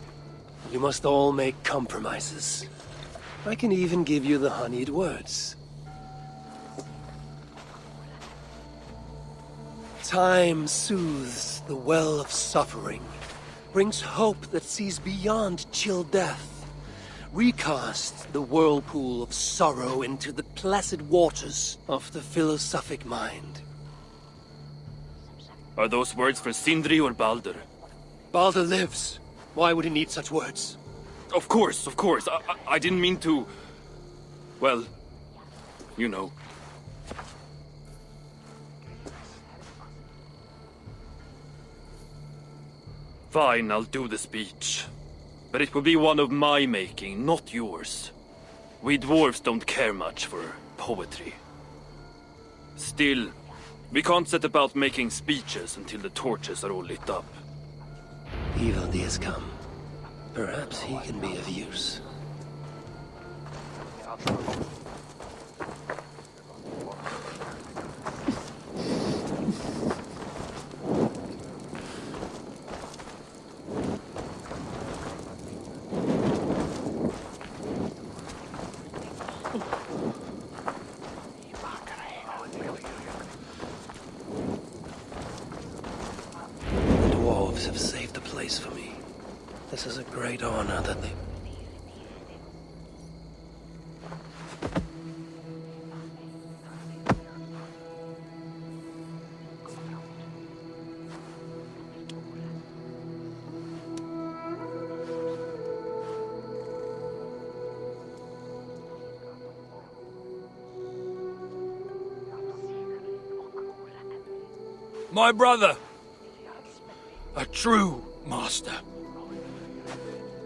You must all make compromises. I can even give you the honeyed words. Time soothes the well of suffering, brings hope that sees beyond chill death, recasts the whirlpool of sorrow into the placid waters of the philosophic mind. Are those words for Sindri or Baldr? Baldr lives. Why would he need such words? Of course. I didn't mean to... Well, you know. Fine, I'll do the speech. But it will be one of my making, not yours. We dwarves don't care much for poetry. Still, we can't set about making speeches until the torches are all lit up. Evil days come. Perhaps he can be of use. The dwarves have saved the place for me. This is a great honor that they... My brother. A true master.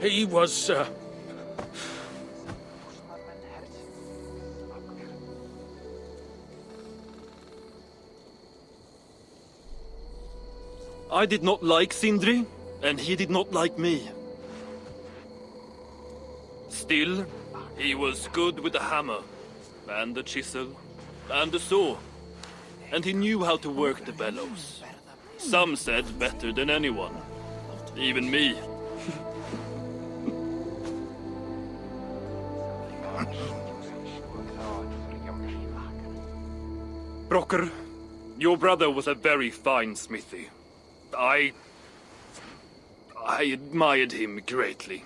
He was, I did not like Sindri, and he did not like me. Still, he was good with the hammer, and the chisel, and the saw. And he knew how to work the bellows. Some said better than anyone. Even me. Brokkr, your brother was a very fine smithy. I admired him greatly.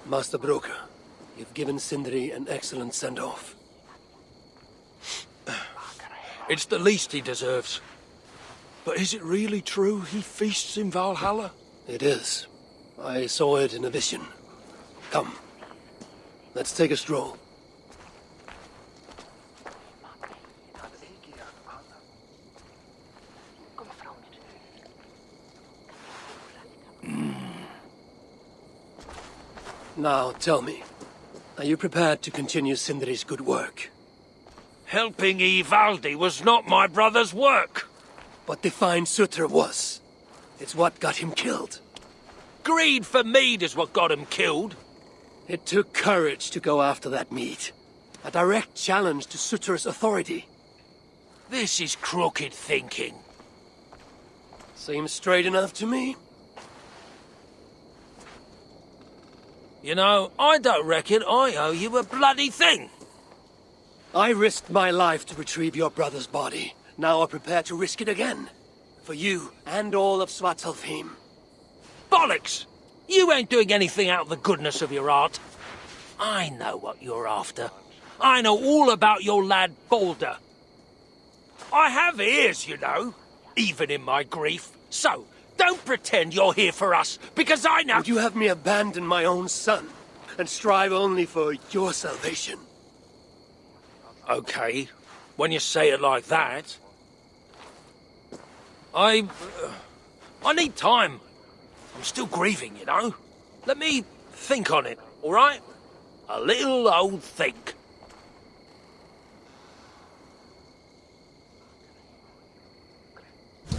Master Brokkr, you've given Sindri an excellent send-off. it's the least he deserves. But is it really true he feasts in Valhalla? It is. I saw it in a vision. Come, let's take a stroll. Now, tell me, are you prepared to continue Sindri's good work? Helping Ivaldi was not my brother's work. But to find Surtr was. It's what got him killed. Greed for mead is what got him killed. It took courage to go after that mead. A direct challenge to Surtr's authority. This is crooked thinking. Seems straight enough to me. You know, I don't reckon I owe you a bloody thing. I risked my life to retrieve your brother's body. Now I'm prepared to risk it again. For you and all of Svartálfaheimr. Bollocks! You ain't doing anything out of the goodness of your heart. I know what you're after. I know all about your lad Baldr. I have ears, you know, even in my grief. So, don't pretend you're here for us, because I know— Would you have me abandon my own son, and strive only for your salvation? Okay, when you say it like that. I need time. I'm still grieving, you know. Let me think on it, all right? A little old think.